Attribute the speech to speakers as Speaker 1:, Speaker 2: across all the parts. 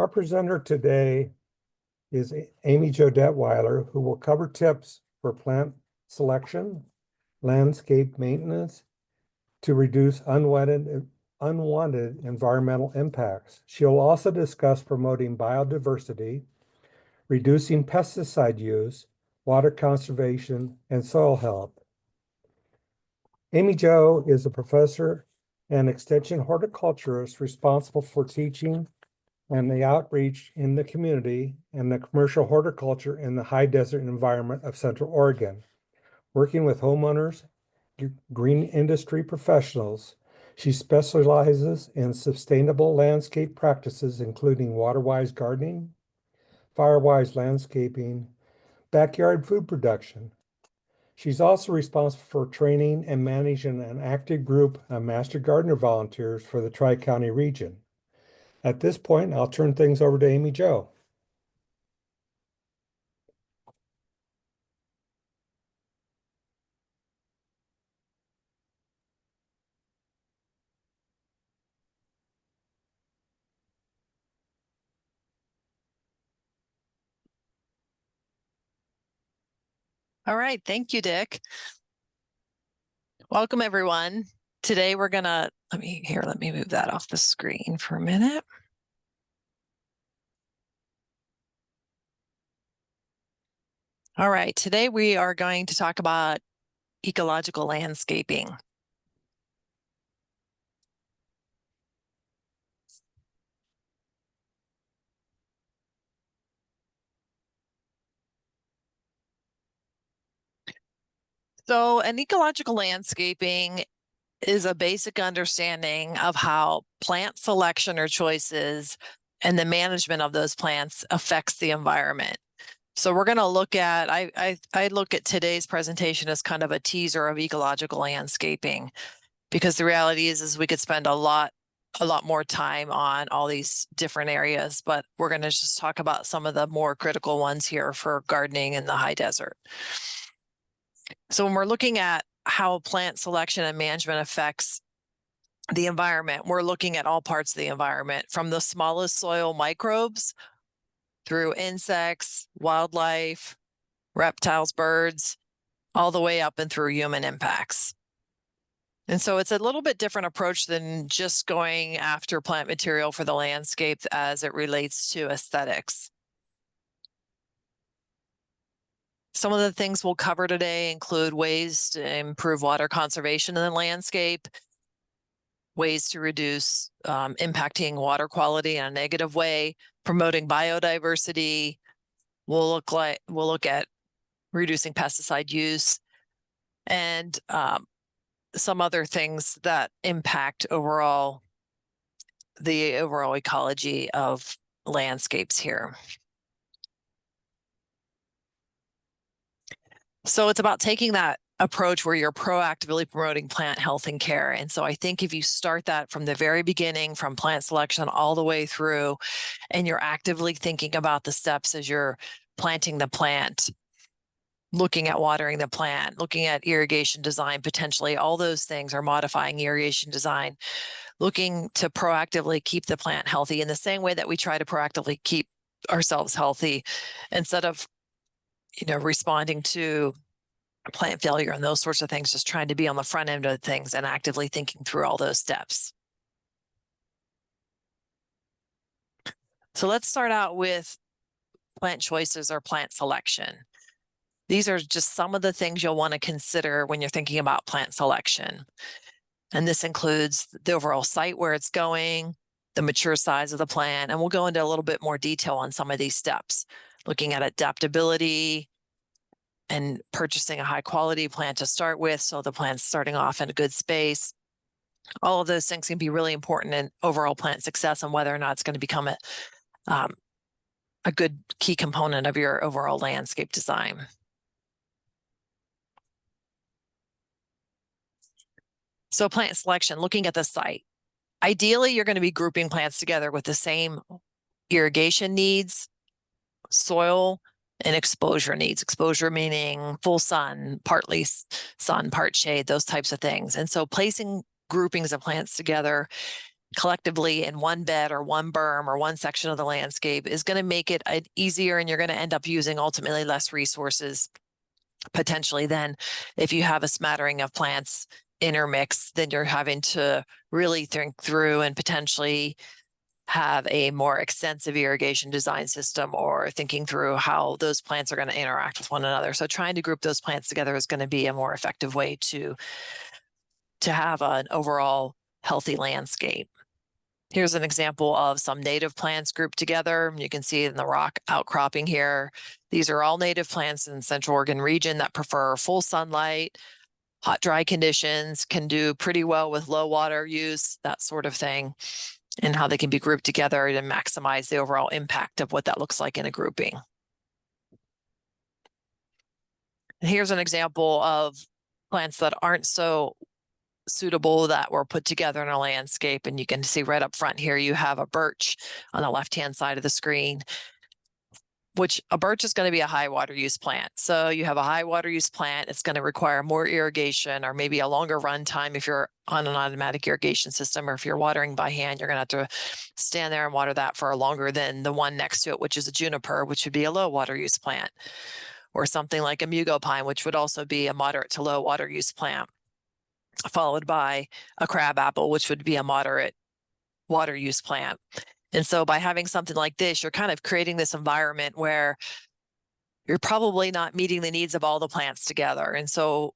Speaker 1: Our presenter today is Amy Jo Detweiler, who will cover tips for plant selection, landscape maintenance to reduce unwanted environmental impacts. She'll also discuss promoting biodiversity, reducing pesticide use, water conservation, and soil health. Amy Jo is a professor and extension horticulturist responsible for teaching and the outreach in the community and the commercial horticulture in the high desert environment of Central Oregon. Working with homeowners, green industry professionals, she specializes in sustainable landscape practices, including water-wise gardening, fire-wise landscaping, backyard food production. She's also responsible for training and managing an active group of Master Gardener volunteers for the Tri-County region. At this point, I'll turn things over to Amy Jo.
Speaker 2: All right, thank you, Dick. Welcome, everyone. Today we're gonna, let me move that off the screen for a minute. All right, today we are going to talk about ecological landscaping. So an ecological landscaping is a basic understanding of how plant selection or choices and the management of those plants affects the environment. So we're going to look at, I look at today's presentation as kind of a teaser of ecological landscaping, because the reality is we could spend a lot more time on all these different areas, but we're going to just talk about some of the more critical ones here for gardening in the high desert. So when we're looking at how plant selection and management affects the environment, we're looking at all parts of the environment, from the smallest soil microbes through insects, wildlife, reptiles, birds, all the way up and through human impacts. And so it's a little bit different approach than just going after plant material for the landscape as it relates to aesthetics. Some of the things we'll cover today include ways to improve water conservation in the landscape, ways to reduce impacting water quality in a negative way, promoting biodiversity. We'll look at reducing pesticide use, and some other things that impact the overall ecology of landscapes here. So it's about taking that approach where you're proactively promoting plant health and care. And so I think if you start that from the very beginning, from plant selection all the way through, and you're actively thinking about the steps as you're planting the plant, looking at watering the plant, looking at irrigation design, potentially all those things are modifying irrigation design, looking to proactively keep the plant healthy in the same way that we try to proactively keep ourselves healthy, instead of responding to plant failure and those sorts of things, just trying to be on the front end of things and actively thinking through all those steps. So let's start out with plant choices or plant selection. These are just some of the things you'll want to consider when you're thinking about plant selection. And this includes the overall site where it's going, the mature size of the plant, and we'll go into a little bit more detail on some of these steps, looking at adaptability and purchasing a high quality plant to start with, so the plant's starting off in a good space. All of those things can be really important in overall plant success and whether or not it's going to become a good key component of your overall landscape design. So plant selection, looking at the site. Ideally, you're going to be grouping plants together with the same irrigation needs, soil, and exposure needs. Exposure meaning full sun, partly sun, part shade, those types of things. And so placing groupings of plants together collectively in one bed or one berm or one section of the landscape is going to make it easier, and you're going to end up using ultimately less resources potentially than if you have a smattering of plants intermix. Then you're having to really think through and potentially have a more extensive irrigation design system, or thinking through how those plants are going to interact with one another. So trying to group those plants together is going to be a more effective way to have an overall healthy landscape. Here's an example of some native plants grouped together. You can see in the rock outcropping here. These are all native plants in the Central Oregon region that prefer full sunlight, hot, dry conditions, can do pretty well with low water use, that sort of thing, and how they can be grouped together to maximize the overall impact of what that looks like in a grouping. And here's an example of plants that aren't so suitable that were put together in a landscape. And you can see right up front here, you have a birch on the left-hand side of the screen, which a birch is going to be a high water use plant. So you have a high water use plant. It's going to require more irrigation, or maybe a longer run time if you're on an automatic irrigation system, or if you're watering by hand, you're going to have to stand there and water that for longer than the one next to it, which is a juniper, which would be a low water use plant, or something like a mugo pine, which would also be a moderate to low water use plant, followed by a crabapple, which would be a moderate water use plant. And so by having something like this, you're kind of creating this environment where you're probably not meeting the needs of all the plants together. And so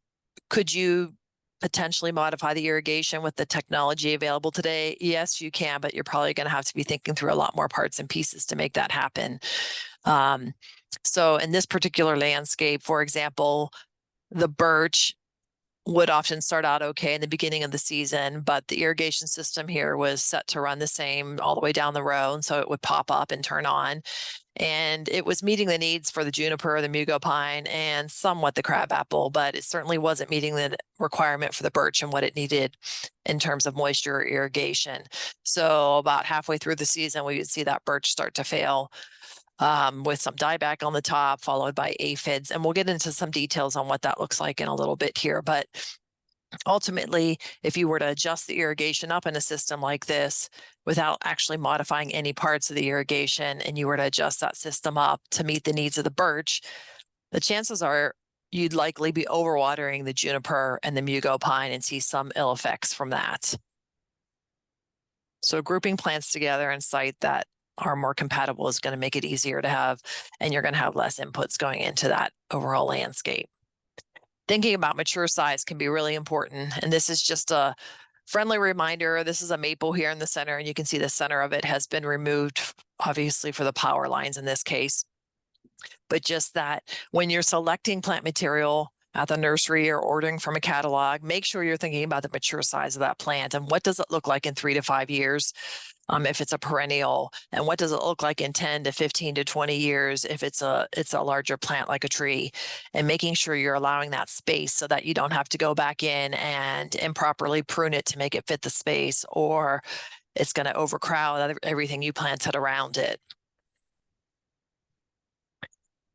Speaker 2: could you potentially modify the irrigation with the technology available today? Yes, you can, but you're probably going to have to be thinking through a lot more parts and pieces to make that happen. So in this particular landscape, for example, the birch would often start out okay in the beginning of the season, but the irrigation system here was set to run the same all the way down the row. And so it would pop up and turn on. And it was meeting the needs for the juniper, the mugo pine, and somewhat the crabapple, but it certainly wasn't meeting the requirement for the birch and what it needed in terms of moisture or irrigation. So about halfway through the season, we would see that birch start to fail, with some dieback on the top, followed by aphids. And we'll get into some details on what that looks like in a little bit here. But ultimately, if you were to adjust the irrigation up in a system like this without actually modifying any parts of the irrigation, and you were to adjust that system up to meet the needs of the birch, the chances are you'd likely be overwatering the juniper and the mugo pine and see some ill effects from that. So grouping plants together in site that are more compatible is going to make it easier to have, and you're going to have less inputs going into that overall landscape. Thinking about mature size can be really important. And this is just a friendly reminder. This is a maple here in the center, and you can see the center of it has been removed, obviously for the power lines in this case. But just that when you're selecting plant material at the nursery or ordering from a catalog, make sure you're thinking about the mature size of that plant and what does it look like in 3 to 5 years. If it's a perennial, and what does it look like in 10 to 15 to 20 years if it's a larger plant like a tree, and making sure you're allowing that space so that you don't have to go back in and improperly prune it to make it fit the space, or it's going to overcrowd everything you planted around it.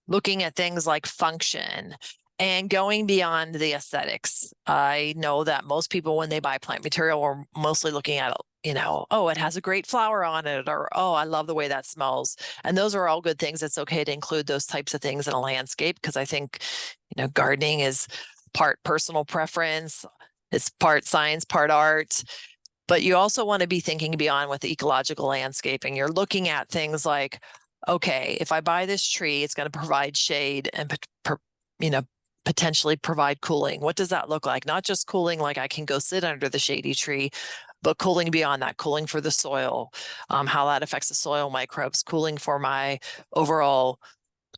Speaker 2: Looking at things like function and going beyond the aesthetics. I know that most people, when they buy plant material, are mostly looking at, oh, it has a great flower on it, or, oh, I love the way that smells. And those are all good things. It's okay to include those types of things in a landscape, because I think, gardening is part personal preference. It's part science, part art. But you also want to be thinking beyond with ecological landscaping. You're looking at things like, okay, if I buy this tree, it's going to provide shade and, potentially provide cooling. What does that look like? Not just cooling like I can go sit under the shady tree, but cooling beyond that, cooling for the soil, how that affects the soil microbes, cooling for my overall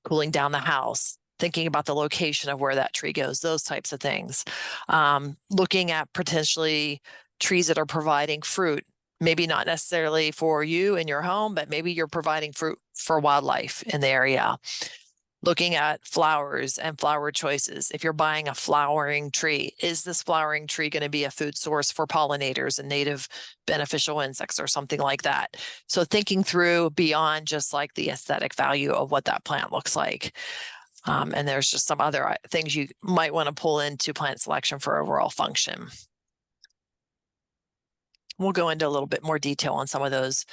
Speaker 2: cooling down the house, thinking about the location of where that tree goes, those types of things. Looking at potentially trees that are providing fruit, maybe not necessarily for you in your home, but maybe you're providing fruit for wildlife in the area. Looking at flowers and flower choices. If you're buying a flowering tree, is this flowering tree going to be a food source for pollinators and native beneficial insects or something like that? So thinking through beyond just like the aesthetic value of what that plant looks like. And there's just some other things you might want to pull into plant selection for overall function. we'll go into a little bit more detail on some of those,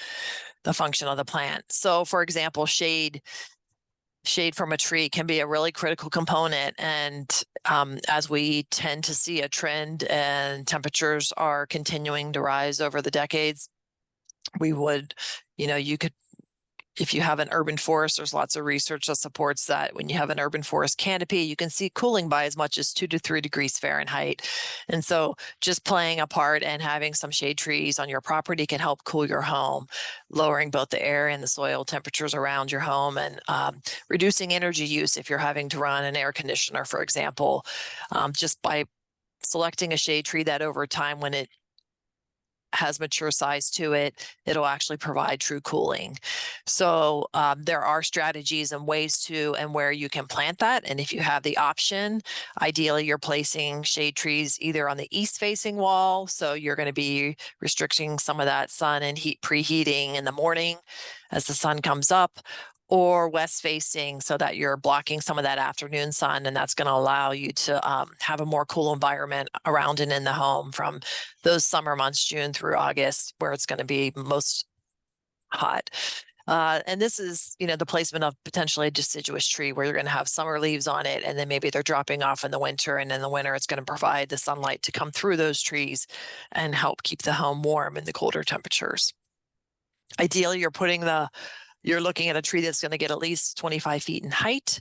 Speaker 2: the function of the plant. So for example, shade from a tree can be a really critical component. And as we tend to see a trend and temperatures are continuing to rise over the decades, we would, you could, if you have an urban forest, there's lots of research that supports that when you have an urban forest canopy, you can see cooling by as much as 2 to 3 degrees Fahrenheit. And so just playing a part and having some shade trees on your property can help cool your home, lowering both the air and the soil temperatures around your home, and reducing energy use if you're having to run an air conditioner, for example, just by selecting a shade tree that over time, when it has mature size to it, it'll actually provide true cooling. So there are strategies and ways to and where you can plant that. And if you have the option, ideally you're placing shade trees either on the east facing wall, so you're going to be restricting some of that sun and heat preheating in the morning as the sun comes up, or west facing, so that you're blocking some of that afternoon sun, and that's going to allow you to have a more cool environment around and in the home from those summer months, June through August, where it's going to be most hot. And this is, the placement of potentially a deciduous tree where you're going to have summer leaves on it, and then maybe they're dropping off in the winter, and in the winter it's going to provide the sunlight to come through those trees and help keep the home warm in the colder temperatures. Ideally, you're looking at a tree that's going to get at least 25 feet in height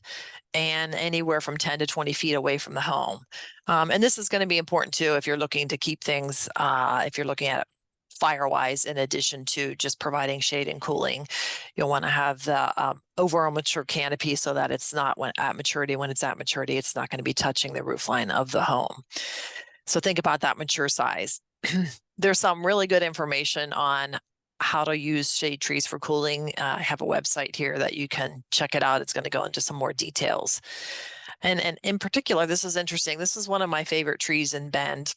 Speaker 2: and anywhere from 10 to 20 feet away from the home. And this is going to be important too if you're looking to keep things, if you're looking at fire-wise, in addition to just providing shade and cooling. You'll want to have the overall mature canopy so that it's not when it's at maturity, it's not going to be touching the roof line of the home. So think about that mature size. There's some really good information on how to use shade trees for cooling. I have a website here that you can check it out. It's going to go into some more details. And in particular, this is interesting. This is one of my favorite trees in Bend.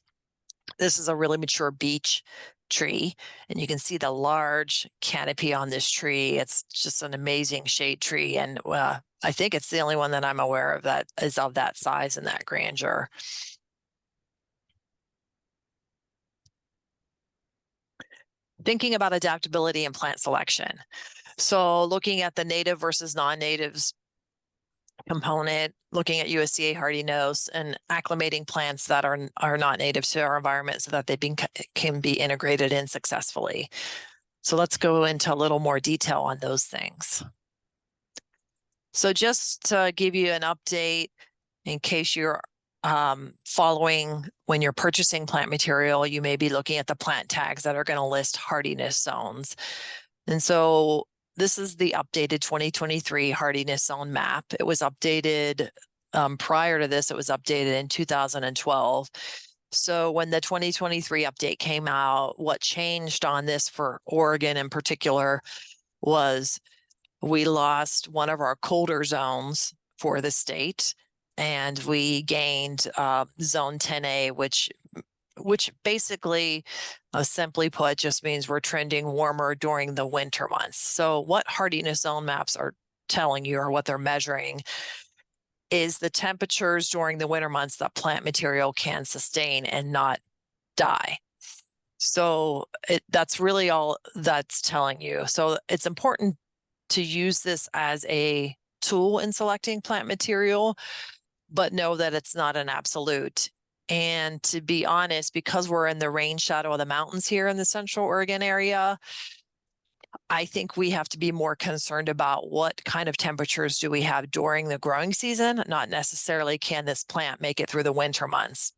Speaker 2: This is a really mature beech tree, and you can see the large canopy on this tree. It's just an amazing shade tree. And I think it's the only one that I'm aware of that is of that size and that grandeur. Thinking about adaptability and plant selection. So looking at the native versus non-natives component, looking at USDA hardiness, and acclimating plants that are not native to our environment so that they can be integrated in successfully. So let's go into a little more detail on those things. So just to give you an update, in case you're following when you're purchasing plant material, you may be looking at the plant tags that are going to list hardiness zones. And so this is the updated 2023 hardiness zone map. It was updated prior to this, it was updated in 2012. So when the 2023 update came out, what changed on this for Oregon in particular was we lost one of our colder zones for the state, and we gained zone 10A, which basically, simply put, just means we're trending warmer during the winter months. So what hardiness zone maps are telling you, or what they're measuring, is the temperatures during the winter months that plant material can sustain and not die. So that's really all that's telling you. So it's important to use this as a tool in selecting plant material, but know that it's not an absolute. And to be honest, because we're in the rain shadow of the mountains here in the Central Oregon area, I think we have to be more concerned about what kind of temperatures do we have during the growing season, not necessarily can this plant make it through the winter months.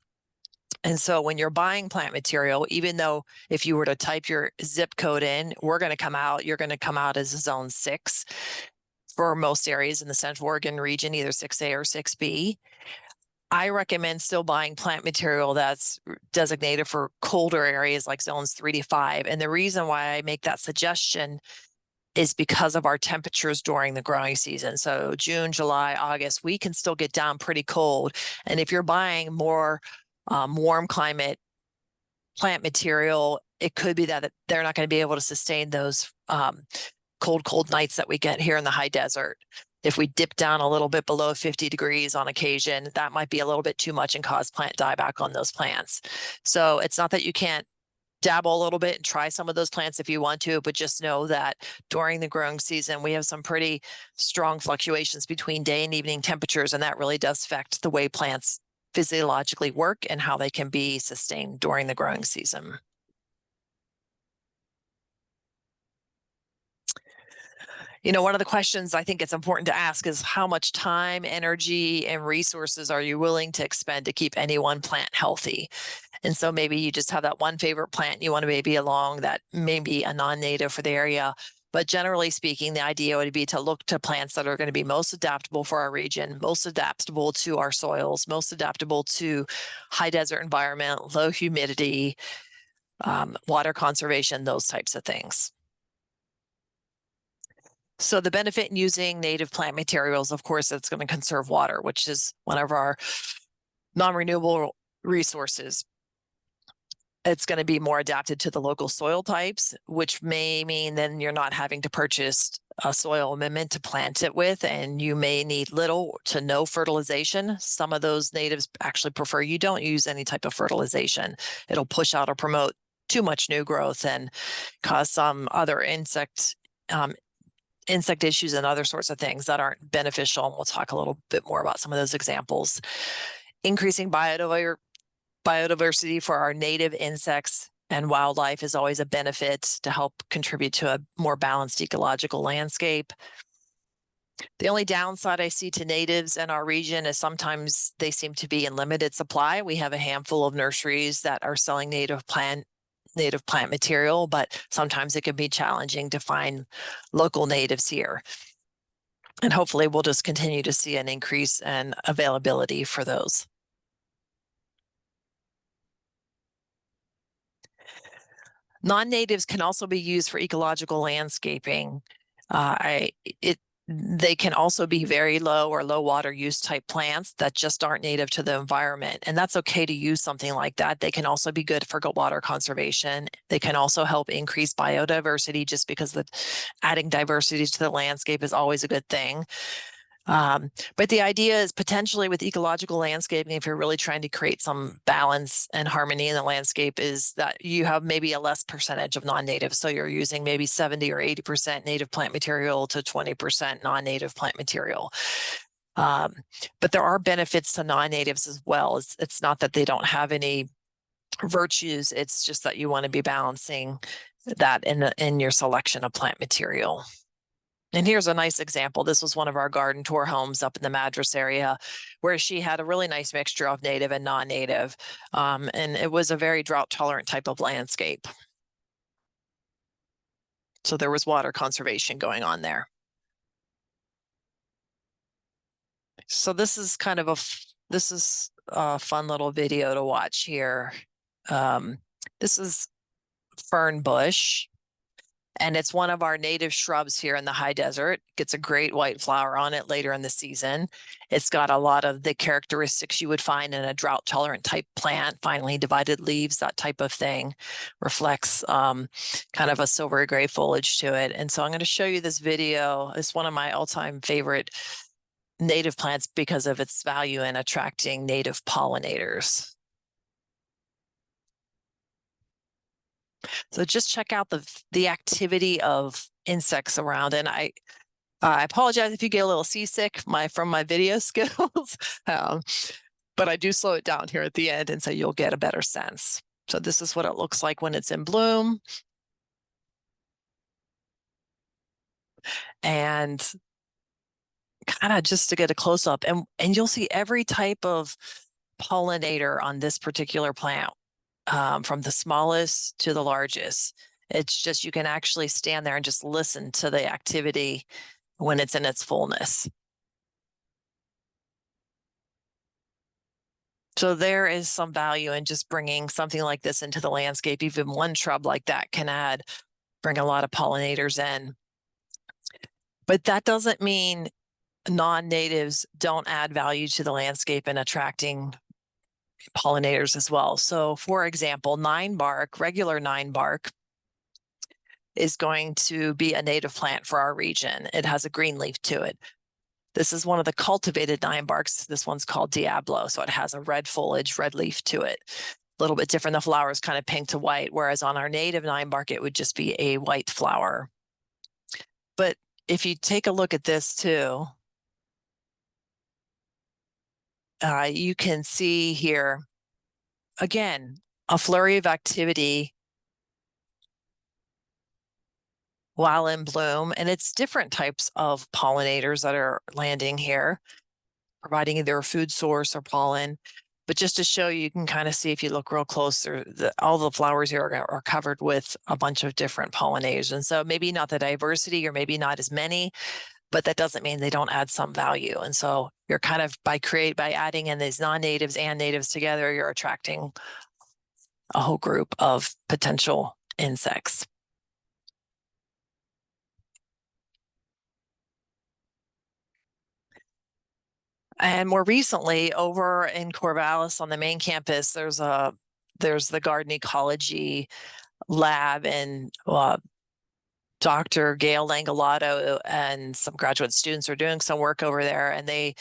Speaker 2: And so when you're buying plant material, even though if you were to type your zip code in, you're going to come out as a zone 6 for most areas in the Central Oregon region, either 6A or 6B. I recommend still buying plant material that's designated for colder areas like zones 3 to 5. And the reason why I make that suggestion is because of our temperatures during the growing season. So June, July, August, we can still get down pretty cold. And if you're buying more warm climate plant material, it could be that they're not going to be able to sustain those cold nights that we get here in the high desert. If we dip down a little bit below 50 degrees on occasion, that might be a little bit too much and cause plant dieback on those plants. So it's not that you can't dabble a little bit and try some of those plants if you want to, but just know that during the growing season, we have some pretty strong fluctuations between day and evening temperatures, and that really does affect the way plants physiologically work and how they can be sustained during the growing season. One of the questions I think it's important to ask is how much time, energy, and resources are you willing to expend to keep any one plant healthy? And so maybe you just have that one favorite plant you want to maybe along that may be a non-native for the area. But generally speaking, the idea would be to look to plants that are going to be most adaptable for our region, most adaptable to our soils, most adaptable to high desert environment, low humidity, water conservation, those types of things. So the benefit in using native plant materials, of course, it's going to conserve water, which is one of our non-renewable resources. It's going to be more adapted to the local soil types, which may mean then you're not having to purchase a soil amendment to plant it with, and you may need little to no fertilization. Some of those natives actually prefer you don't use any type of fertilization. It'll push out or promote too much new growth and cause some other insect issues and other sorts of things that aren't beneficial. And we'll talk a little bit more about some of those examples. Increasing biodiversity for our native insects and wildlife is always a benefit to help contribute to a more balanced ecological landscape. The only downside I see to natives in our region is sometimes they seem to be in limited supply. We have a handful of nurseries that are selling native plant material, but sometimes it can be challenging to find local natives here. And hopefully we'll just continue to see an increase in availability for those. Non-natives can also be used for ecological landscaping. They can also be very low or low water use type plants that just aren't native to the environment. And that's okay to use something like that. They can also be good for water conservation. They can also help increase biodiversity, just because adding diversity to the landscape is always a good thing. But the idea is potentially with ecological landscaping, if you're really trying to create some balance and harmony in the landscape, is that you have maybe a less percentage of non-native. So you're using maybe 70 or 80% native plant material to 20% non-native plant material. But there are benefits to non-natives as well. It's not that they don't have any virtues. It's just that you want to be balancing that in your selection of plant material. And here's a nice example. This was one of our garden tour homes up in the Madras area, where she had a really nice mixture of native and non-native. And it was a very drought tolerant type of landscape. So there was water conservation going on there. So this is kind of a fun little video to watch here. This is fern bush. And it's one of our native shrubs here in the high desert. Gets a great white flower on it later in the season. It's got a lot of the characteristics you would find in a drought tolerant type plant, finely divided leaves, that type of thing. Reflects kind of a silvery gray foliage to it. And so I'm going to show you this video. It's one of my all-time favorite native plants because of its value in attracting native pollinators. So just check out the activity of insects around. And I apologize if you get a little seasick from my video skills, but I do slow it down here at the end, and so you'll get a better sense. So this is what it looks like when it's in bloom. And kind of just to get a close up, and you'll see every type of pollinator on this particular plant. From the smallest to the largest. It's just, you can actually stand there and just listen to the activity when it's in its fullness. So there is some value in just bringing something like this into the landscape. Even one shrub like that can bring a lot of pollinators in. But that doesn't mean non-natives don't add value to the landscape and attracting pollinators as well. So for example, regular 9-bark is going to be a native plant for our region. It has a green leaf to it. This is one of the cultivated 9-barks. This one's called Diablo. So it has a red foliage, red leaf to it. little bit different. The flower is kind of pink to white, whereas on our native 9-bark, it would just be a white flower. But if you take a look at this too, you can see here, again, a flurry of activity while in bloom, and it's different types of pollinators that are landing here, providing either a food source or pollen. But just to show you, you can kind of see if you look real close, all the flowers here are covered with a bunch of different pollinators. And so maybe not the diversity, or maybe not as many, but that doesn't mean they don't add some value. And so you're kind of by adding in these non-natives and natives together, you're attracting a whole group of potential insects. And more recently, over in Corvallis on the main campus, there's the garden ecology lab, and Dr. Gail Langolato and some graduate students are doing some work over there, and they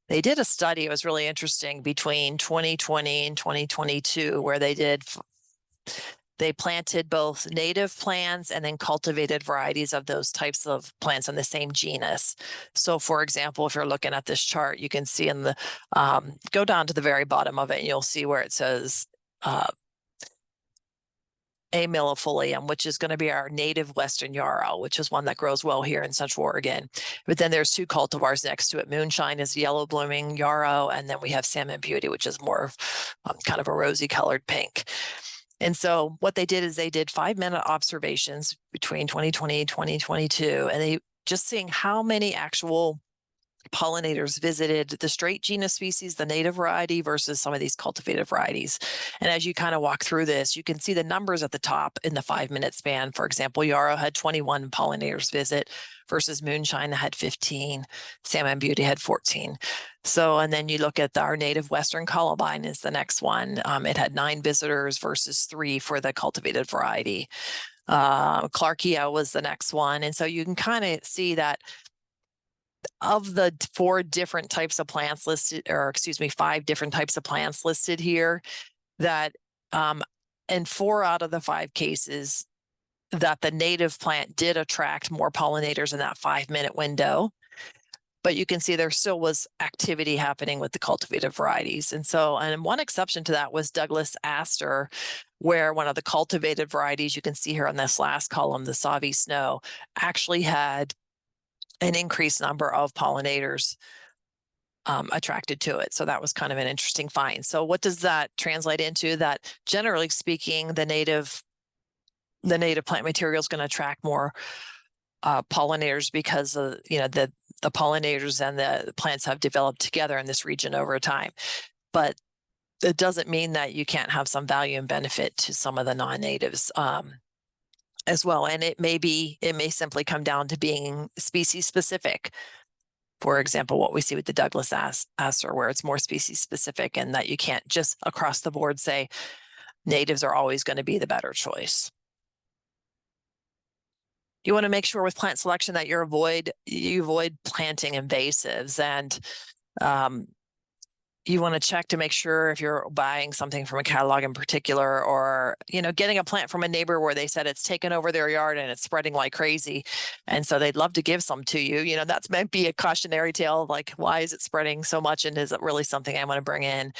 Speaker 2: did a study. It was really interesting between 2020 and 2022, where they planted both native plants and then cultivated varieties of those types of plants in the same genus. So for example, if you're looking at this chart, you can see in the, go down to the very bottom of it, and you'll see where it says Amylifolium, which is going to be our native Western yarrow, which is one that grows well here in Central Oregon. But then there's 2 cultivars next to it. Moonshine is yellow blooming yarrow, and then we have Salmon Beauty, which is more kind of a rosy colored pink. And so what they did is they did 5-minute observations between 2020 and 2022, and they just seeing how many actual pollinators visited the straight genus species, the native variety, versus some of these cultivated varieties. And as you kind of walk through this, you can see the numbers at the top in the 5-minute span. For example, yarrow had 21 pollinators visit versus Moonshine had 15, Salmon Beauty had 14. So, and then you look at our native Western Columbine is the next one. It had 9 visitors versus 3 for the cultivated variety. Clarkia was the next one. And so you can kind of see that of the 4 different types of plants listed, or excuse me, 5 different types of plants listed here, that in 4 out of the 5 cases, that the native plant did attract more pollinators in that 5-minute window. But you can see there still was activity happening with the cultivated varieties. And so, and one exception to that was Douglas aster, where one of the cultivated varieties, you can see here on this last column, the Sauvie Snow, actually had an increased number of pollinators attracted to it. So that was kind of an interesting find. So what does that translate into? That generally speaking, the native plant material is going to attract more pollinators, because of, the pollinators and the plants have developed together in this region over time. But it doesn't mean that you can't have some value and benefit to some of the non-natives as well. And it may simply come down to being species specific. For example, what we see with the Douglas aster, where it's more species specific, and that you can't just across the board say natives are always going to be the better choice. You want to make sure with plant selection that you avoid planting invasives, and you want to check to make sure if you're buying something from a catalog in particular, or, getting a plant from a neighbor where they said it's taken over their yard and it's spreading like crazy, and so they'd love to give some to you. That's might be a cautionary tale, like, why is it spreading so much, and is it really something I want to bring in?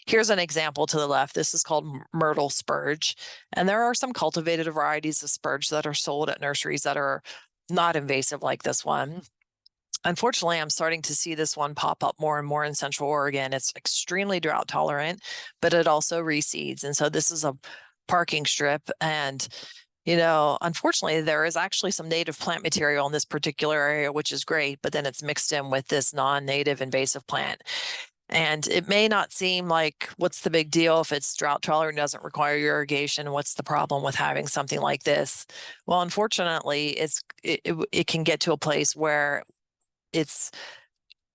Speaker 2: Here's an example to the left. This is called myrtle spurge, and there are some cultivated varieties of spurge that are sold at nurseries that are not invasive like this one. Unfortunately, I'm starting to see this one pop up more and more in Central Oregon. It's extremely drought tolerant, but it also reseeds. And so this is a parking strip. And, unfortunately, there is actually some native plant material in this particular area, which is great, but then it's mixed in with this non-native invasive plant. And it may not seem like, what's the big deal if it's drought tolerant, doesn't require irrigation? What's the problem with having something like this? Well, unfortunately, it can get to a place where it's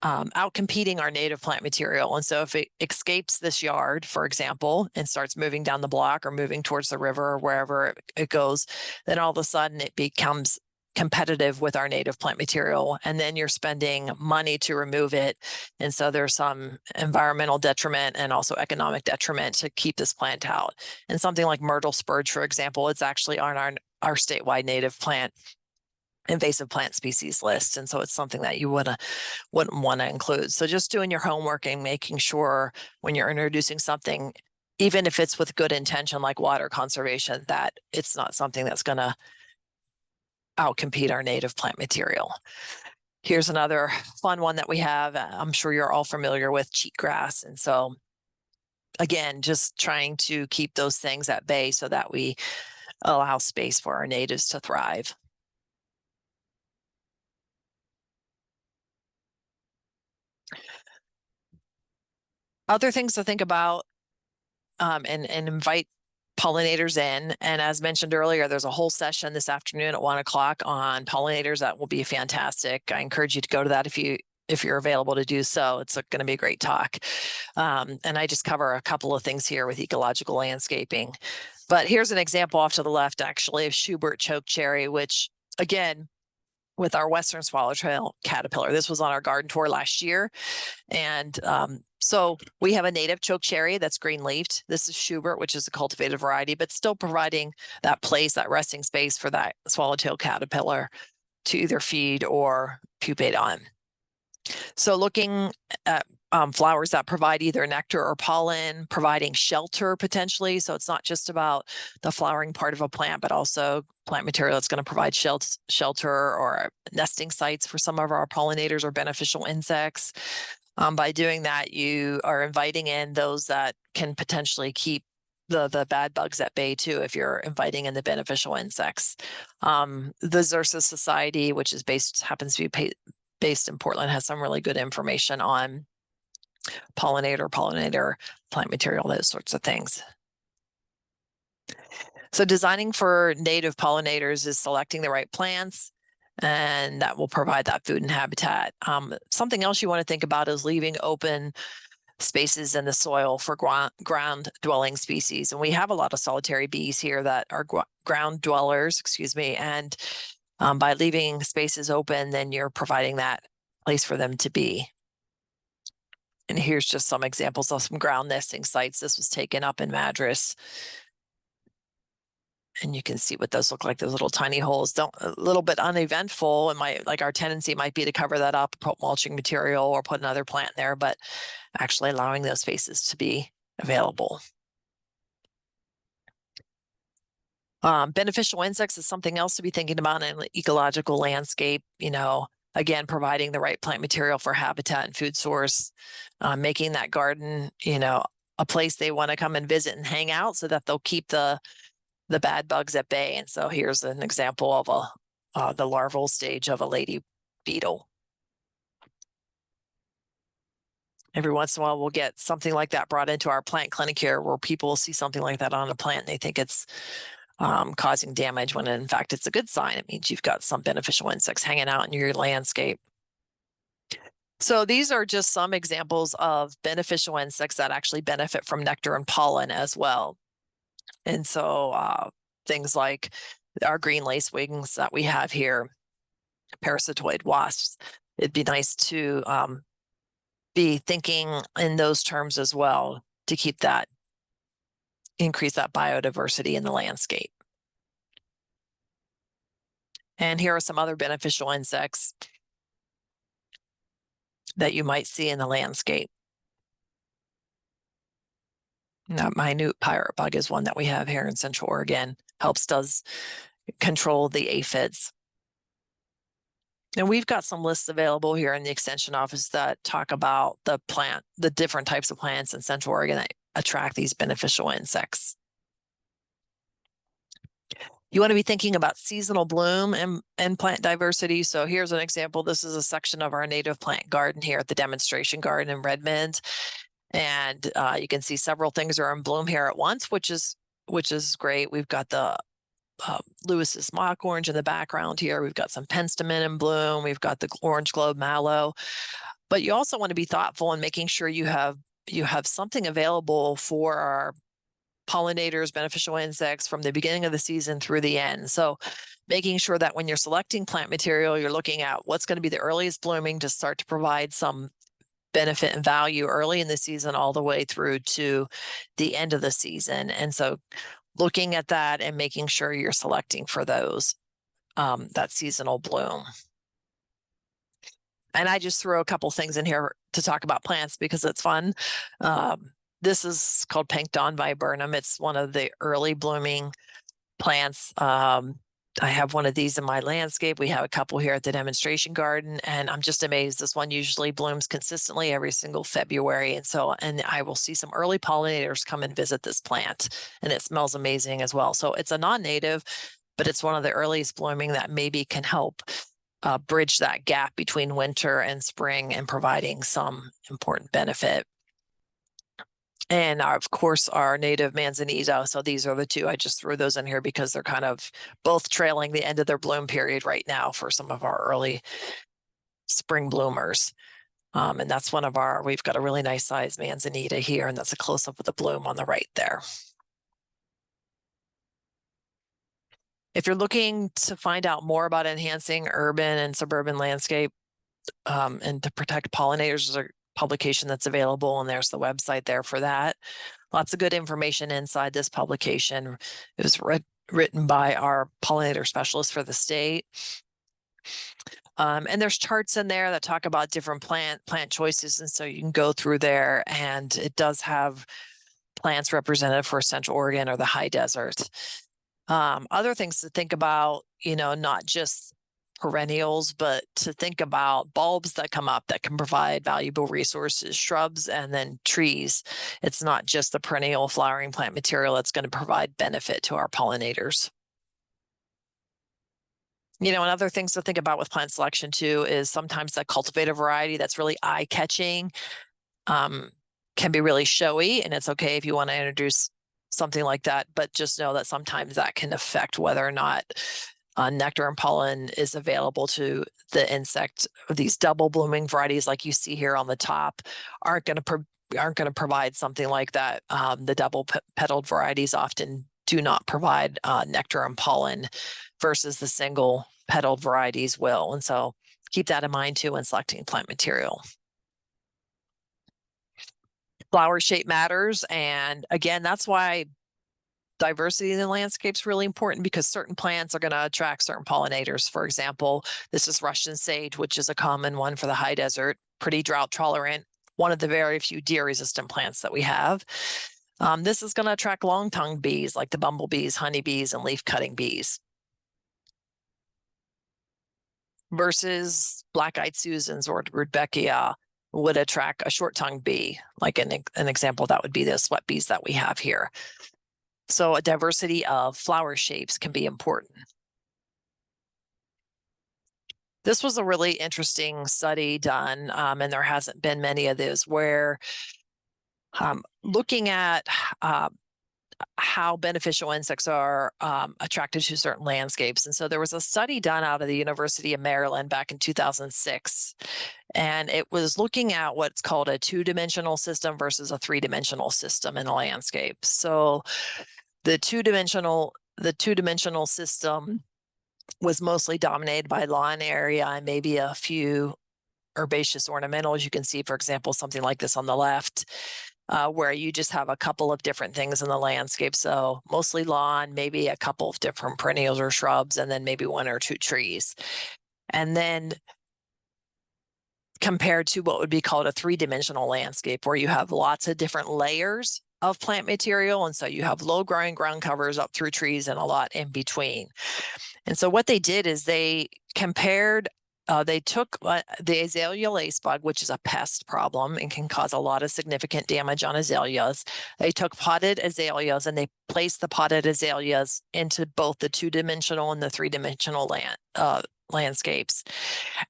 Speaker 2: out competing our native plant material. And so if it escapes this yard, for example, and starts moving down the block or moving towards the river or wherever it goes, then all of a sudden it becomes competitive with our native plant material, and then you're spending money to remove it. And so there's some environmental detriment and also economic detriment to keep this plant out. And something like myrtle spurge, for example, it's actually on our statewide native plant invasive plant species list. And so it's something that you wouldn't want to include. So just doing your homework and making sure when you're introducing something, even if it's with good intention, like water conservation, that it's not something that's going to outcompete our native plant material. Here's another fun one that we have. I'm sure you're all familiar with cheatgrass. And so again, just trying to keep those things at bay so that we allow space for our natives to thrive. Other things to think about and invite pollinators in. And as mentioned earlier, there's a whole session this afternoon at 1 o'clock on pollinators that will be fantastic. I encourage you to go to that if you're available to do so. It's going to be a great talk. And I just cover a couple of things here with ecological landscaping. But here's an example off to the left, actually, of Schubert chokecherry, which, again, with our Western swallowtail caterpillar. This was on our garden tour last year. And so we have a native chokecherry that's green-leafed. This is Schubert, which is a cultivated variety, but still providing that place, that resting space for that swallowtail caterpillar to either feed or pupate on. So looking at flowers that provide either nectar or pollen, providing shelter potentially. So it's not just about the flowering part of a plant, but also plant material that's going to provide shelter or nesting sites for some of our pollinators or beneficial insects. By doing that, you are inviting in those that can potentially keep the bad bugs at bay too, if you're inviting in the beneficial insects. The Xerces Society, which is happens to be based in Portland, has some really good information on pollinator, plant material, those sorts of things. So designing for native pollinators is selecting the right plants, and that will provide that food and habitat. Something else you want to think about is leaving open spaces in the soil for ground dwelling species. And we have a lot of solitary bees here that are ground dwellers, and by leaving spaces open, then you're providing that place for them to be. And here's just some examples of some ground nesting sites. This was taken up in Madras. And you can see what those look like, those little tiny holes. A little bit uneventful, and our tendency might be to cover that up, put mulching material or put another plant in there, but actually allowing those spaces to be available. Beneficial insects is something else to be thinking about in an ecological landscape. Again, providing the right plant material for habitat and food source, making that garden, a place they want to come and visit and hang out so that they'll keep the bad bugs at bay. And so here's an example of the larval stage of a lady beetle. Every once in a while, we'll get something like that brought into our plant clinic here, where people will see something like that on a plant and they think it's causing damage, when in fact it's a good sign. It means you've got some beneficial insects hanging out in your landscape. So these are just some examples of beneficial insects that actually benefit from nectar and pollen as well. And so things like our green lacewings that we have here, parasitoid wasps, it'd be nice to be thinking in those terms as well to increase that biodiversity in the landscape. And here are some other beneficial insects that you might see in the landscape. That minute pirate bug is one that we have here in Central Oregon. Does control the aphids. And we've got some lists available here in the Extension office that talk about the different types of plants in Central Oregon that attract these beneficial insects. You want to be thinking about seasonal bloom and plant diversity. So here's an example. This is a section of our native plant garden here at the demonstration garden in Redmond. And you can see several things are in bloom here at once, which is great. We've got the Lewis's mock orange in the background here. We've got some penstemon in bloom. We've got the orange globe mallow. But you also want to be thoughtful in making sure you have something available for pollinators, beneficial insects from the beginning of the season through the end. So making sure that when you're selecting plant material, you're looking at what's going to be the earliest blooming to start to provide some benefit and value early in the season all the way through to the end of the season. And so looking at that and making sure you're selecting for those, that seasonal bloom. And I just threw a couple things in here to talk about plants because it's fun. This is called Pink Dawn Viburnum. It's one of the early blooming plants. I have one of these in my landscape. We have a couple here at the demonstration garden, and I'm just amazed. This one usually blooms consistently every single February. And I will see some early pollinators come and visit this plant, and it smells amazing as well. So it's a non-native, but it's one of the earliest blooming that maybe can help bridge that gap between winter and spring and providing some important benefit. And of course, our native manzanita. So these are the two. I just threw those in here because they're kind of both trailing the end of their bloom period right now for some of our early spring bloomers. And that's one of we've got a really nice size manzanita here, and that's a close-up of the bloom on the right there. If you're looking to find out more about enhancing urban and suburban landscape and to protect pollinators, there's a publication that's available, and there's the website there for that. Lots of good information inside this publication. It was written by our pollinator specialist for the state. And there's charts in there that talk about different plant choices, and so you can go through there, and it does have plants represented for Central Oregon or the high desert. Other things to think about, not just perennials, but to think about bulbs that come up that can provide valuable resources, shrubs, and then trees. It's not just the perennial flowering plant material that's going to provide benefit to our pollinators. And other things to think about with plant selection too is sometimes that cultivated variety that's really eye-catching can be really showy, and it's okay if you want to introduce something like that, but just know that sometimes that can affect whether or not nectar and pollen is available to the insect. These double blooming varieties like you see here on the top aren't going to provide something like that. The double petaled varieties often do not provide nectar and pollen versus the single petaled varieties will. And so keep that in mind too when selecting plant material. Flower shape matters. And again, that's why diversity in the landscape is really important, because certain plants are going to attract certain pollinators. For example, this is Russian sage, which is a common one for the high desert, pretty drought tolerant, one of the very few deer resistant plants that we have. This is going to attract long-tongued bees like the bumblebees, honeybees, and leaf-cutting bees. Versus black-eyed Susans or Rudbeckia would attract a short-tongued bee, like an example that would be the sweat bees that we have here. So a diversity of flower shapes can be important. This was a really interesting study done, and there hasn't been many of those, where looking at how beneficial insects are attracted to certain landscapes. And so there was a study done out of the University of Maryland back in 2006, and it was looking at what's called a two-dimensional system versus a three-dimensional system in a landscape. So the two-dimensional system was mostly dominated by lawn area and maybe a few herbaceous ornamentals. You can see, for example, something like this on the left, where you just have a couple of different things in the landscape. So mostly lawn, maybe a couple of different perennials or shrubs, and then maybe one or two trees. And then compared to what would be called a three-dimensional landscape, where you have lots of different layers of plant material. And so you have low growing ground covers up through trees and a lot in between. And so what they did is they compared, they took the azalea lacebug, which is a pest problem and can cause a lot of significant damage on azaleas. They took potted azaleas and they placed the potted azaleas into both the two-dimensional and the three-dimensional landscapes.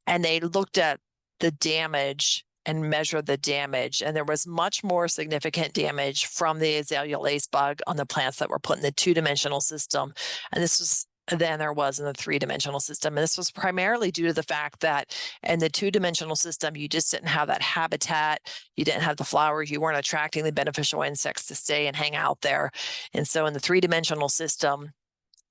Speaker 2: And they looked at the damage and measure the damage. And there was much more significant damage from the azalea lacebug on the plants that were put in the two-dimensional system. And this was than there was in the three-dimensional system. And this was primarily due to the fact that in the two-dimensional system, you just didn't have that habitat. You didn't have the flowers. You weren't attracting the beneficial insects to stay and hang out there. And so in the three-dimensional system,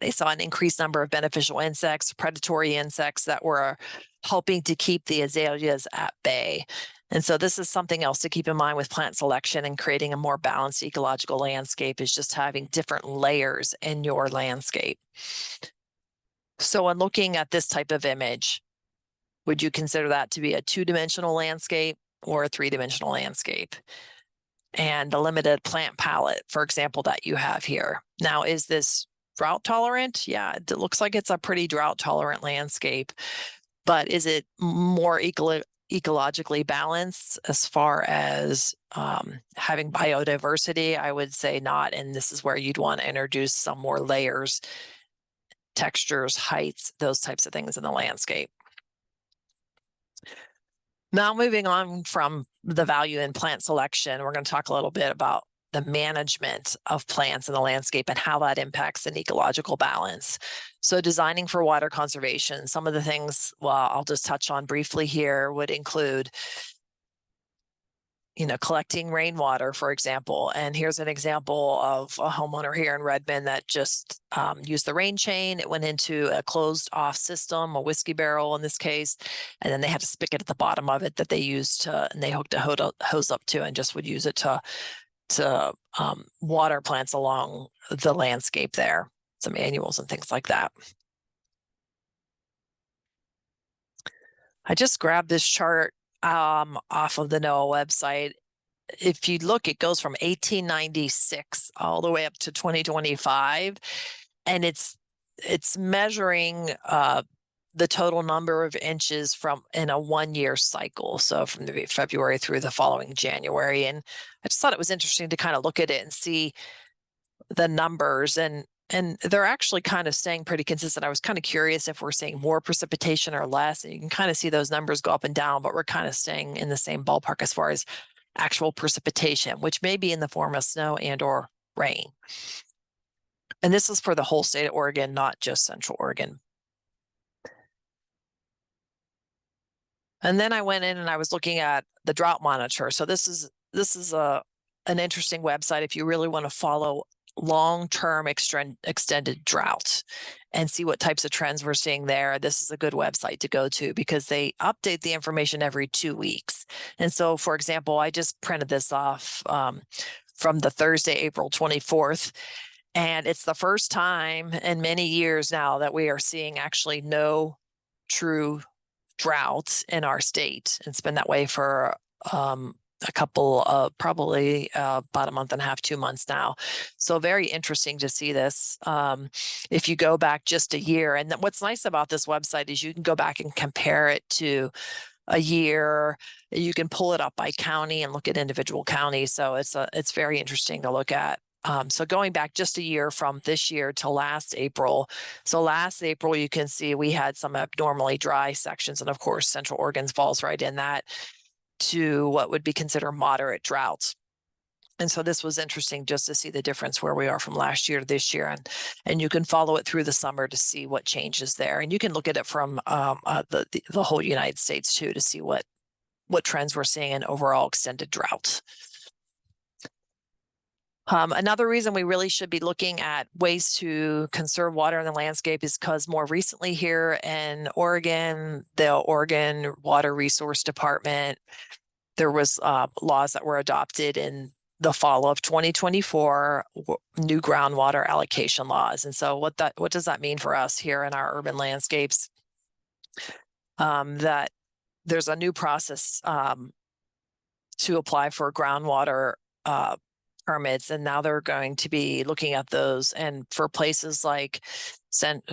Speaker 2: they saw an increased number of beneficial insects, predatory insects that were helping to keep the azaleas at bay. And so this is something else to keep in mind with plant selection and creating a more balanced ecological landscape, is just having different layers in your landscape. So in looking at this type of image, would you consider that to be a two-dimensional landscape or a three-dimensional landscape? And the limited plant palette, for example, that you have here. Now, is this drought tolerant? Yeah, it looks like it's a pretty drought tolerant landscape, but is it more ecologically balanced as far as having biodiversity? I would say not. And this is where you'd want to introduce some more layers, textures, heights, those types of things in the landscape. Now, moving on from the value in plant selection, we're going to talk a little bit about the management of plants in the landscape and how that impacts an ecological balance. So designing for water conservation, some of the things, well, I'll just touch on briefly here, would include, collecting rainwater, for example. And here's an example of a homeowner here in Redmond that just used the rain chain. It went into a closed off system, a whiskey barrel in this case, and then they had a spigot at the bottom of it that they used to, and they hooked a hose up to, and just would use it to water plants along the landscape there, some annuals and things like that. I just grabbed this chart off of the NOAA website. If you look, it goes from 1896 all the way up to 2025, and it's measuring the total number of inches in a 1-year cycle. So from the February through the following January. And I just thought it was interesting to kind of look at it and see the numbers, and they're actually kind of staying pretty consistent. I was kind of curious if we're seeing more precipitation or less, and you can kind of see those numbers go up and down, but we're kind of staying in the same ballpark as far as actual precipitation, which may be in the form of snow and or rain. And this is for the whole state of Oregon, not just Central Oregon. And then I went in and I was looking at the drought monitor. So this is an interesting website if you really want to follow long-term extended drought and see what types of trends we're seeing there. This is a good website to go to because they update the information every 2 weeks. And so, for example, I just printed this off from the Thursday, April 24th. And it's the first time in many years now that we are seeing actually no true drought in our state. It's been that way for a couple of probably about a month and a half, 2 months now. So very interesting to see this. If you go back just a year, and what's nice about this website is you can go back and compare it to a year. You can pull it up by county and look at individual counties. So it's very interesting to look at. So going back just a year from this year to last April. So last April, you can see we had some abnormally dry sections. And of course, Central Oregon falls right in that, to what would be considered moderate droughts. And so this was interesting just to see the difference where we are from last year to this year. And you can follow it through the summer to see what changes there. And you can look at it from the whole United States too, to see what trends we're seeing in overall extended drought. Another reason we really should be looking at ways to conserve water in the landscape is because more recently here in Oregon, the Oregon Water Resource Department, there was laws that were adopted in the fall of 2024, new groundwater allocation laws. And so what does that mean for us here in our urban landscapes? That there's a new process to apply for groundwater permits, and now they're going to be looking at those. And for places like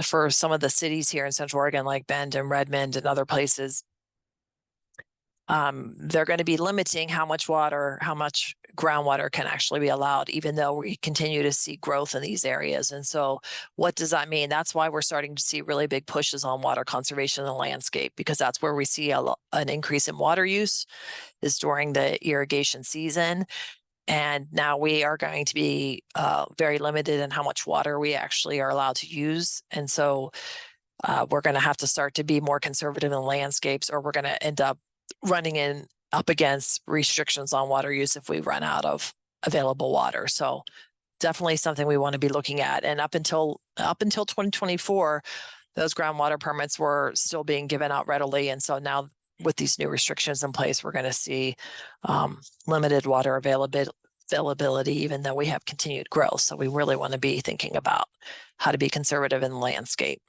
Speaker 2: for some of the cities here in Central Oregon, like Bend and Redmond and other places, they're going to be limiting how much groundwater can actually be allowed, even though we continue to see growth in these areas. And so what does that mean? That's why we're starting to see really big pushes on water conservation in the landscape, because that's where we see an increase in water use is during the irrigation season. And now we are going to be very limited in how much water we actually are allowed to use. And so we're going to have to start to be more conservative in landscapes, or we're going to end up running up against restrictions on water use if we run out of available water. So definitely something we want to be looking at. And up until 2024, those groundwater permits were still being given out readily. And so now with these new restrictions in place, we're going to see limited water availability, even though we have continued growth. So we really want to be thinking about how to be conservative in the landscape.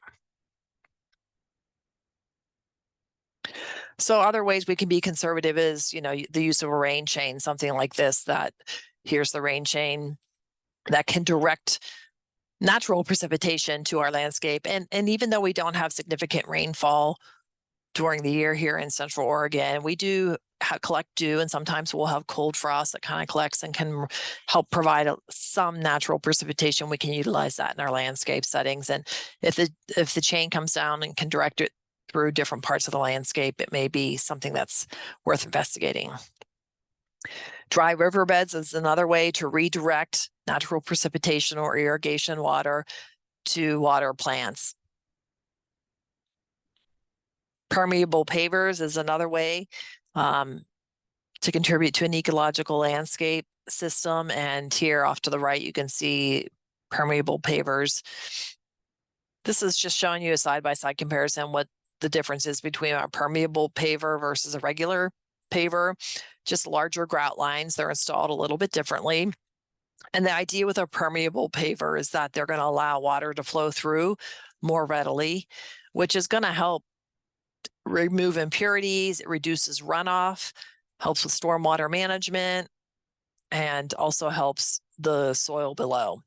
Speaker 2: So other ways we can be conservative is, the use of a rain chain, something like this, that here's the rain chain that can direct natural precipitation to our landscape. And even though we don't have significant rainfall during the year here in Central Oregon, we do collect dew, and sometimes we'll have cold frost that kind of collects and can help provide some natural precipitation. We can utilize that in our landscape settings. And if the chain comes down and can direct it through different parts of the landscape, it may be something that's worth investigating. Dry riverbeds is another way to redirect natural precipitation or irrigation water to water plants. Permeable pavers is another way to contribute to an ecological landscape system. And here off to the right, you can see permeable pavers. This is just showing you a side-by-side comparison, what the difference is between a permeable paver versus a regular paver. Just larger grout lines. They're installed a little bit differently. And the idea with a permeable paver is that they're going to allow water to flow through more readily, which is going to help remove impurities. It reduces runoff, helps with stormwater management, and also helps the soil below.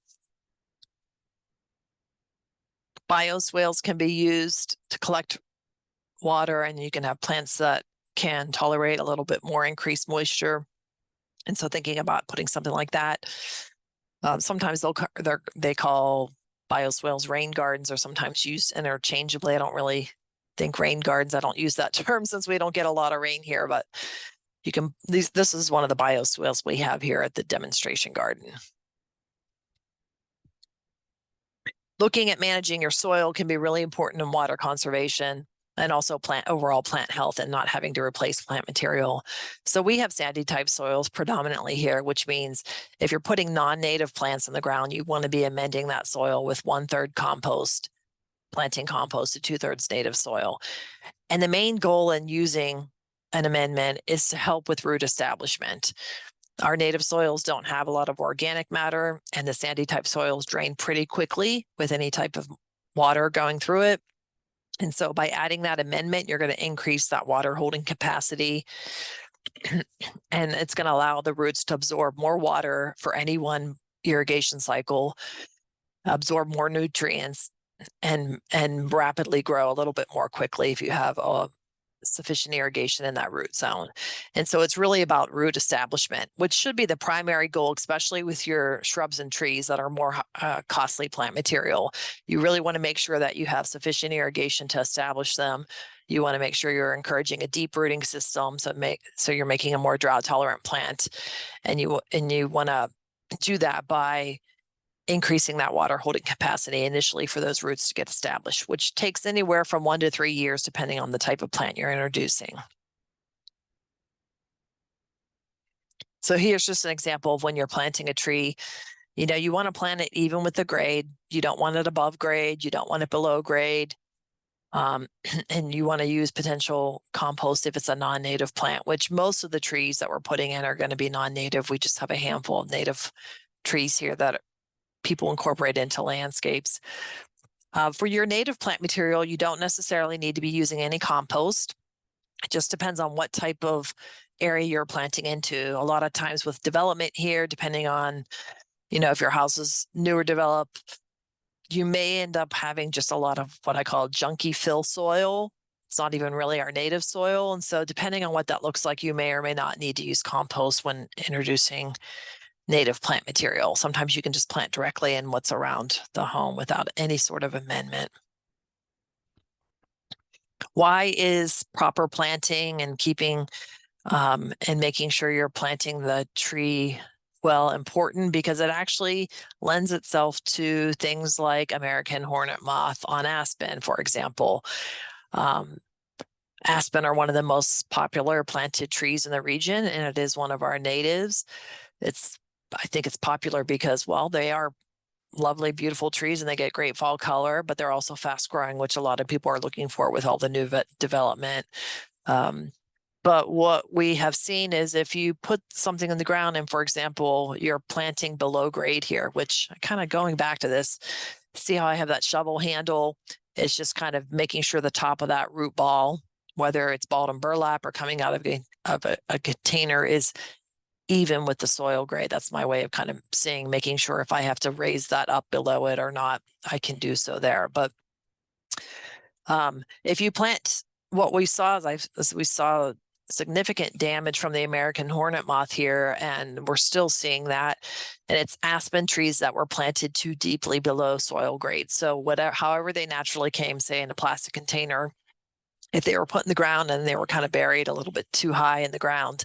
Speaker 2: Bioswales can be used to collect water, and you can have plants that can tolerate a little bit more increased moisture. And so thinking about putting something like that, sometimes they call bioswales rain gardens, or sometimes used interchangeably. I don't really think rain gardens. I don't use that term since we don't get a lot of rain here, but this is one of the bioswales we have here at the demonstration garden. Looking at managing your soil can be really important in water conservation, and also overall plant health, and not having to replace plant material. So we have sandy type soils predominantly here, which means if you're putting non-native plants in the ground, you want to be amending that soil with 1/3 compost, planting compost, to 2/3 native soil. And the main goal in using an amendment is to help with root establishment. Our native soils don't have a lot of organic matter, and the sandy type soils drain pretty quickly with any type of water going through it. And so by adding that amendment, you're going to increase that water holding capacity. And it's going to allow the roots to absorb more water for any one irrigation cycle, absorb more nutrients, and rapidly grow a little bit more quickly if you have sufficient irrigation in that root zone. And so it's really about root establishment, which should be the primary goal, especially with your shrubs and trees that are more costly plant material. You really want to make sure that you have sufficient irrigation to establish them. You want to make sure you're encouraging a deep rooting system, so you're making a more drought tolerant plant. And you want to do that by increasing that water holding capacity initially for those roots to get established, which takes anywhere from 1 to 3 years, depending on the type of plant you're introducing. So here's just an example of when you're planting a tree. You want to plant it even with the grade. You don't want it above grade. You don't want it below grade. And you want to use potential compost if it's a non-native plant, which most of the trees that we're putting in are going to be non-native. We just have a handful of native trees here that people incorporate into landscapes. For your native plant material, you don't necessarily need to be using any compost. It just depends on what type of area you're planting into. A lot of times with development here, depending on, if your house is newer developed, you may end up having just a lot of what I call junky fill soil. It's not even really our native soil. And so depending on what that looks like, you may or may not need to use compost when introducing native plant material. Sometimes you can just plant directly in what's around the home without any sort of amendment. Why is proper planting and keeping and making sure you're planting the tree well, important because it actually lends itself to things like American hornet moth on aspen, for example. Um, Aspen are one of the most popular planted trees in the region, and it is one of our natives. I think it's popular because, well, they are lovely, beautiful trees and they get great fall color, but they're also fast growing, which a lot of people are looking for with all the new development. Um, but what we have seen is if you put something in the ground and, for example, you're planting below grade here, which kind of going back to this, see how I have that shovel handle? It's just kind of making sure the top of that root ball, whether it's balled in burlap or coming out of a container, is even with the soil grade. That's my way of kind of seeing, making sure if I have to raise that up below it or not, I can do so there. But if you plant, what we saw is we saw significant damage from the American hornet moth here, and we're still seeing that. And it's aspen trees that were planted too deeply below soil grade. So however they naturally came, say in a plastic container, if they were put in the ground and they were kind of buried a little bit too high in the ground,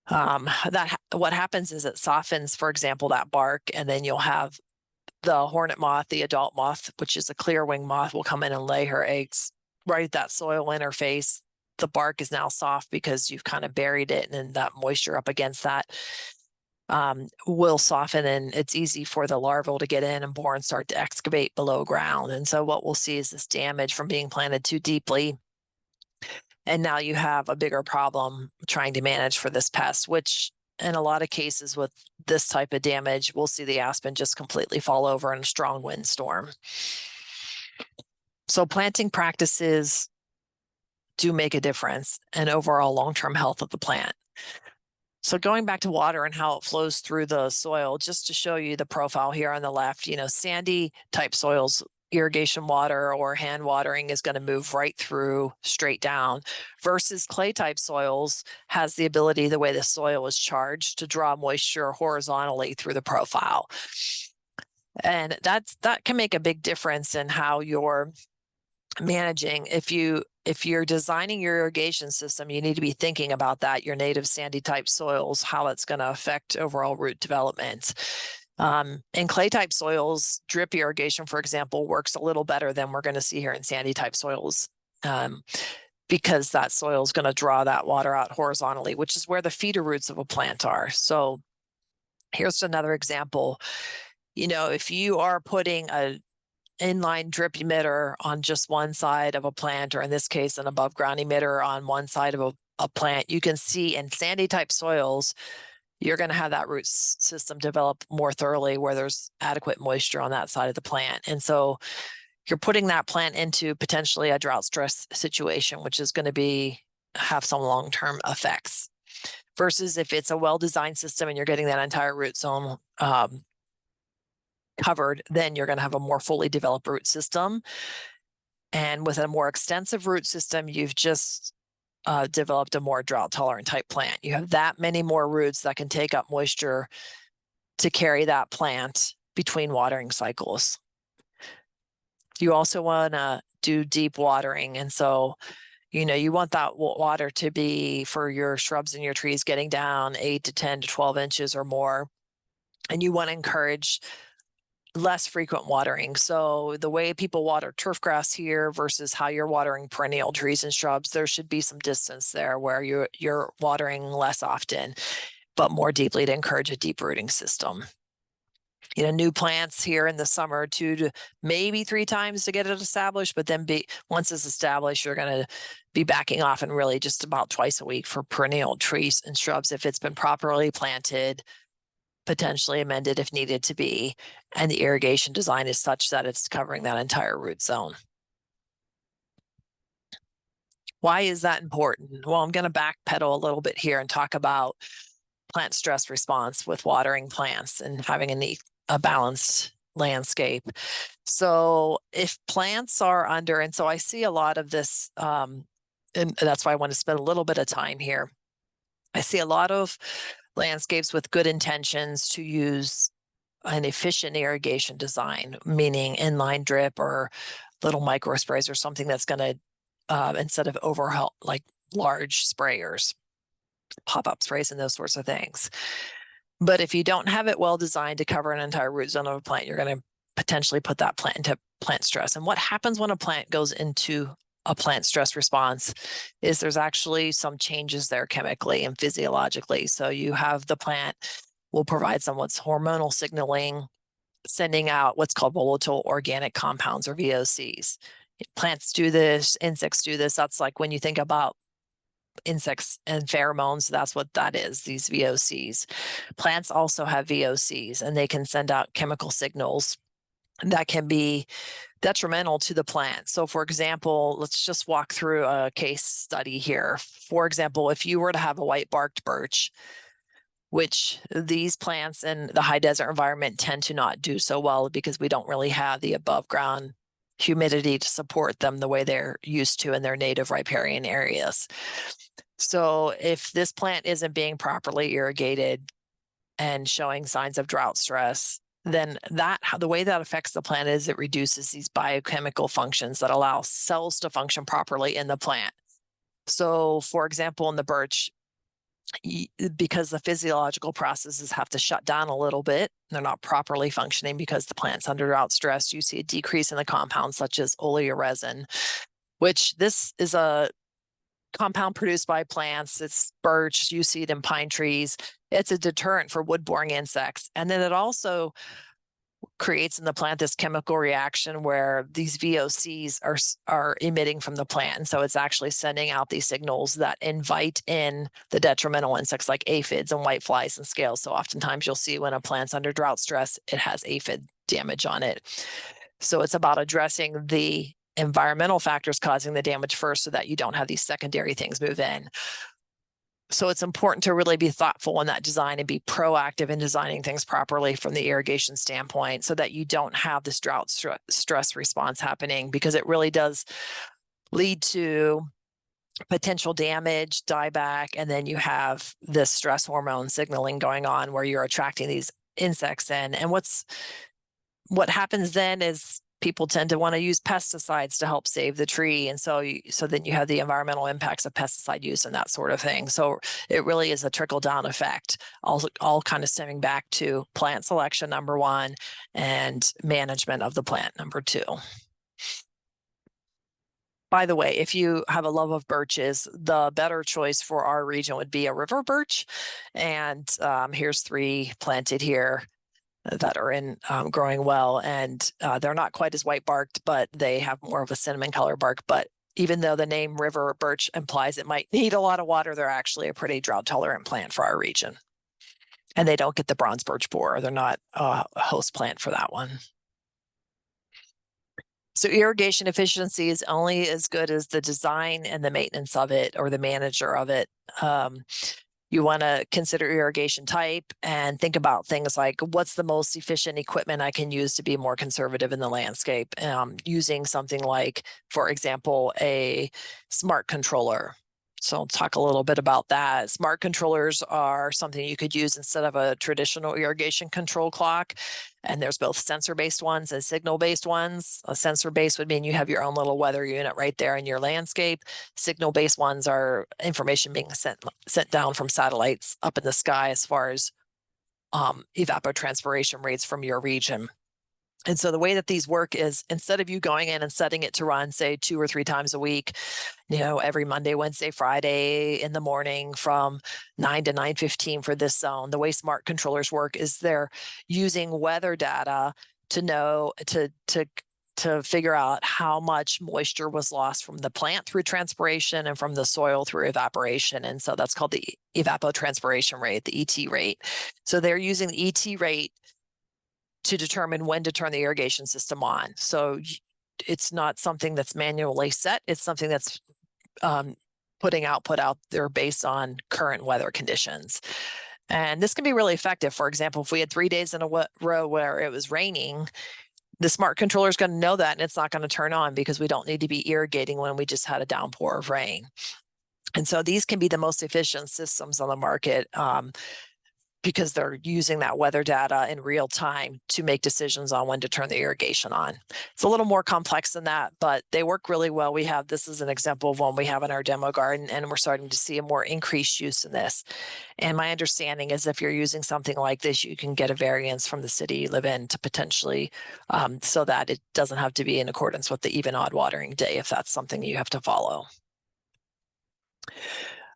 Speaker 2: what happens is it softens, for example, that bark, and then you'll have the hornet moth, the adult moth, which is a clear wing moth, will come in and lay her eggs right at that soil interface. The bark is now soft because you've kind of buried it, and then that moisture up against that will soften, and it's easy for the larval to get in and bore and start to excavate below ground. And so what we'll see is this damage from being planted too deeply. And now you have a bigger problem trying to manage for this pest, which in a lot of cases with this type of damage, we'll see the aspen just completely fall over in a strong windstorm. So planting practices do make a difference in overall long-term health of the plant. So going back to water and how it flows through the soil, just to show you the profile here on the left, sandy type soils, irrigation water or hand watering is going to move right through straight down, versus clay type soils has the ability, the way the soil is charged, to draw moisture horizontally through the profile. And that can make a big difference in how you're managing. If you're designing your irrigation system, you need to be thinking about that, your native sandy type soils, how it's going to affect overall root development. In clay type soils, drip irrigation, for example, works a little better than we're going to see here in sandy type soils, because that soil is going to draw that water out horizontally, which is where the feeder roots of a plant are. So here's another example. If you are putting a inline drip emitter on just one side of a plant, or in this case, an above ground emitter on one side of a plant, you can see in sandy type soils, you're going to have that root system develop more thoroughly where there's adequate moisture on that side of the plant. And so you're putting that plant into potentially a drought stress situation, which is going to have some long-term effects, versus if it's a well-designed system and you're getting that entire root zone covered, then you're going to have a more fully developed root system. And with a more extensive root system, you've just developed a more drought tolerant type plant. You have that many more roots that can take up moisture to carry that plant between watering cycles. You also want to do deep watering. And so, you want that water to be, for your shrubs and your trees, getting down 8 to 10 to 12 inches or more. And you want to encourage less frequent watering. So the way people water turf grass here versus how you're watering perennial trees and shrubs, there should be some distance there where you're watering less often, but more deeply to encourage a deep rooting system. New plants here in the summer, 2 to maybe 3 times to get it established, but then once it's established, you're going to be backing off and really just about twice a week for perennial trees and shrubs if it's been properly planted, potentially amended if needed to be, and the irrigation design is such that it's covering that entire root zone. Why is that important? Well, I'm going to backpedal a little bit here and talk about plant stress response with watering plants and having a balanced landscape. So if plants are under, and so I see a lot of this, and that's why I want to spend a little bit of time here. I see a lot of landscapes with good intentions to use an efficient irrigation design, meaning inline drip or little micro sprays or something that's going to, instead of overhaul like large sprayers, pop-up sprays and those sorts of things. But if you don't have it well designed to cover an entire root zone of a plant, you're going to potentially put that plant into plant stress. And what happens when a plant goes into a plant stress response is there's actually some changes there chemically and physiologically. So you have the plant will provide somewhat's hormonal signaling, sending out what's called volatile organic compounds, or VOCs. Plants do this, insects do this. That's like when you think about insects and pheromones, that's what that is, these VOCs. Plants also have VOCs, and they can send out chemical signals that can be detrimental to the plant. So for example, let's just walk through a case study here. For example, if you were to have a white barked birch, which these plants in the high desert environment tend to not do so well because we don't really have the above ground humidity to support them the way they're used to in their native riparian areas. So if this plant isn't being properly irrigated and showing signs of drought stress, then the way that affects the plant is it reduces these biochemical functions that allow cells to function properly in the plant. So for example, in the birch, because the physiological processes have to shut down a little bit, they're not properly functioning because the plant's under drought stress, you see a decrease in the compounds such as oleoresin, which this is a compound produced by plants. It's birch, you see it in pine trees. It's a deterrent for wood-boring insects. And then it also creates in the plant this chemical reaction where these VOCs are emitting from the plant. And so it's actually sending out these signals that invite in the detrimental insects like aphids and whiteflies and scales. So oftentimes you'll see when a plant's under drought stress, it has aphid damage on it. So it's about addressing the environmental factors causing the damage first so that you don't have these secondary things move in. So it's important to really be thoughtful in that design and be proactive in designing things properly from the irrigation standpoint so that you don't have this drought stress response happening, because it really does lead to potential damage, dieback, and then you have this stress hormone signaling going on where you're attracting these insects in. And what happens then is people tend to want to use pesticides to help save the tree. And so then you have the environmental impacts of pesticide use and that sort of thing. So it really is a trickle down effect, all kind of stemming back to plant selection, number one, and management of the plant, number two. By the way, if you have a love of birches, the better choice for our region would be a river birch. And here's 3 planted here that are in growing well, and they're not quite as white barked, but they have more of a cinnamon color bark. But even though the name river birch implies it might need a lot of water, they're actually a pretty drought tolerant plant for our region. And they don't get the bronze birch borer. They're not a host plant for that one. So irrigation efficiency is only as good as the design and the maintenance of it, or the manager of it. You want to consider irrigation type and think about things like, what's the most efficient equipment I can use to be more conservative in the landscape? Using something like, for example, a smart controller. So I'll talk a little bit about that. Smart controllers are something you could use instead of a traditional irrigation control clock. And there's both sensor-based ones and signal-based ones. A sensor-based would mean you have your own little weather unit right there in your landscape. Signal-based ones are information being sent down from satellites up in the sky as far as evapotranspiration rates from your region. And so the way that these work is, instead of you going in and setting it to run, say 2 or 3 times a week, every Monday, Wednesday, Friday in the morning from 9 to 9:15 for this zone, the way smart controllers work is they're using weather data to know, to figure out how much moisture was lost from the plant through transpiration and from the soil through evaporation. And so that's called the evapotranspiration rate, the ET rate. So they're using the ET rate to determine when to turn the irrigation system on. So it's not something that's manually set. It's something that's putting output out there based on current weather conditions. And this can be really effective. For example, if we had 3 days in a row where it was raining, the smart controller is going to know that, and it's not going to turn on because we don't need to be irrigating when we just had a downpour of rain. And so these can be the most efficient systems on the market. because they're using that weather data in real time to make decisions on when to turn the irrigation on. It's a little more complex than that, but they work really well. This is an example of one we have in our demo garden, and we're starting to see a more increased use in this. And my understanding is if you're using something like this, you can get a variance from the city you live in to potentially, so that it doesn't have to be in accordance with the even odd watering day, if that's something you have to follow.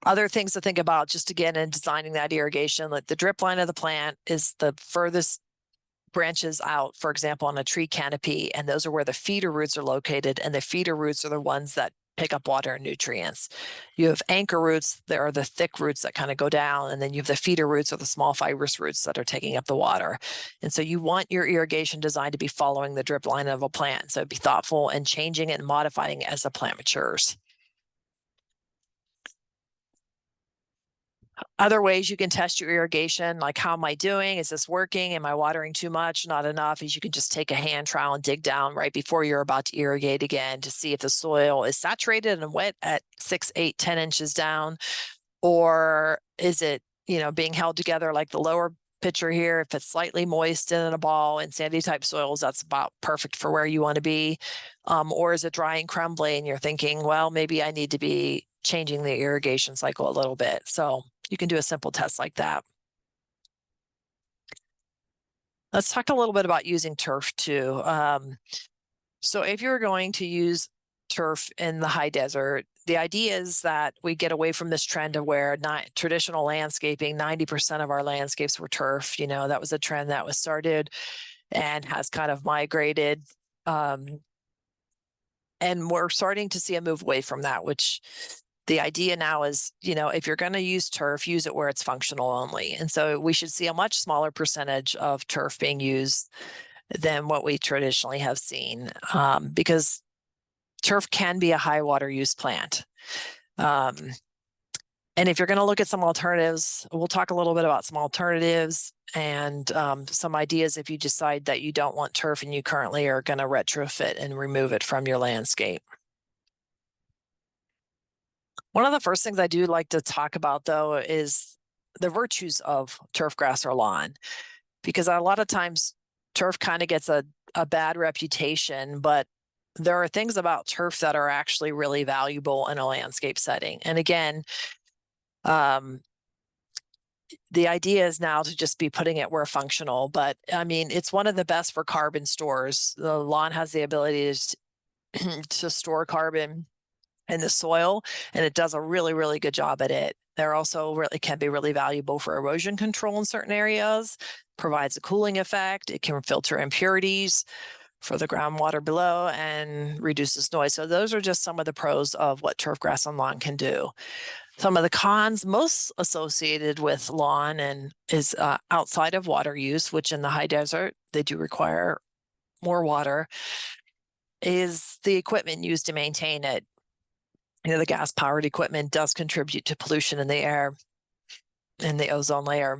Speaker 2: Other things to think about, just again, in designing that irrigation, like the drip line of the plant is the furthest branches out, for example, on a tree canopy, and those are where the feeder roots are located, and the feeder roots are the ones that pick up water and nutrients. You have anchor roots, there are the thick roots that kind of go down, and then you have the feeder roots or the small fibrous roots that are taking up the water. And so you want your irrigation design to be following the drip line of a plant. So be thoughtful and changing it and modifying it as the plant matures. Other ways you can test your irrigation, like how am I doing? Is this working? Am I watering too much, not enough? Is you can just take a hand trowel and dig down right before you're about to irrigate again to see if the soil is saturated and wet at 6, 8, 10 inches down, or is it, being held together like the lower picture here. If it's slightly moist and in a ball in sandy type soils, that's about perfect for where you want to be. Or is it dry and crumbly and you're thinking, well, maybe I need to be changing the irrigation cycle a little bit. So you can do a simple test like that. Let's talk a little bit about using turf too. So if you're going to use turf in the high desert, the idea is that we get away from this trend of where traditional landscaping, 90% of our landscapes were turf. That was a trend that was started and has kind of migrated. And we're starting to see a move away from that, which the idea now is, if you're going to use turf, use it where it's functional only. And so we should see a much smaller percentage of turf being used than what we traditionally have seen, because turf can be a high water use plant. And if you're going to look at some alternatives, we'll talk a little bit about some alternatives and some ideas if you decide that you don't want turf and you currently are going to retrofit and remove it from your landscape. One of the first things I do like to talk about, though, is the virtues of turf, grass, or lawn, because a lot of times turf kind of gets a bad reputation, but there are things about turf that are actually really valuable in a landscape setting. And again, the idea is now to just be putting it where functional, but I mean, it's one of the best for carbon stores. The lawn has the ability to store carbon in the soil, and it does a really, really good job at it. They're also really can be really valuable for erosion control in certain areas, provides a cooling effect. It can filter impurities for the groundwater below and reduces noise. So those are just some of the pros of what turf, grass, and lawn can do. Some of the cons most associated with lawn and is outside of water use, which in the high desert, they do require more water, is the equipment used to maintain it. The gas-powered equipment does contribute to pollution in the air, in the ozone layer.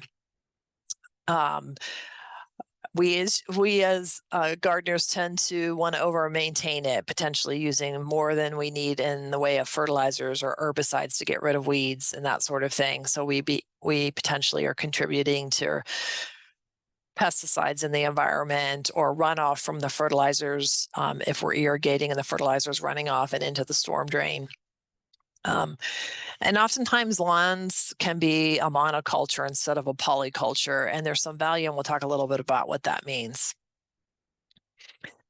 Speaker 2: We as gardeners tend to want to over-maintain it, potentially using more than we need in the way of fertilizers or herbicides to get rid of weeds and that sort of thing. So we potentially are contributing to pesticides in the environment or runoff from the fertilizers if we're irrigating and the fertilizers running off and into the storm drain. And oftentimes lawns can be a monoculture instead of a polyculture, and there's some value, and we'll talk a little bit about what that means.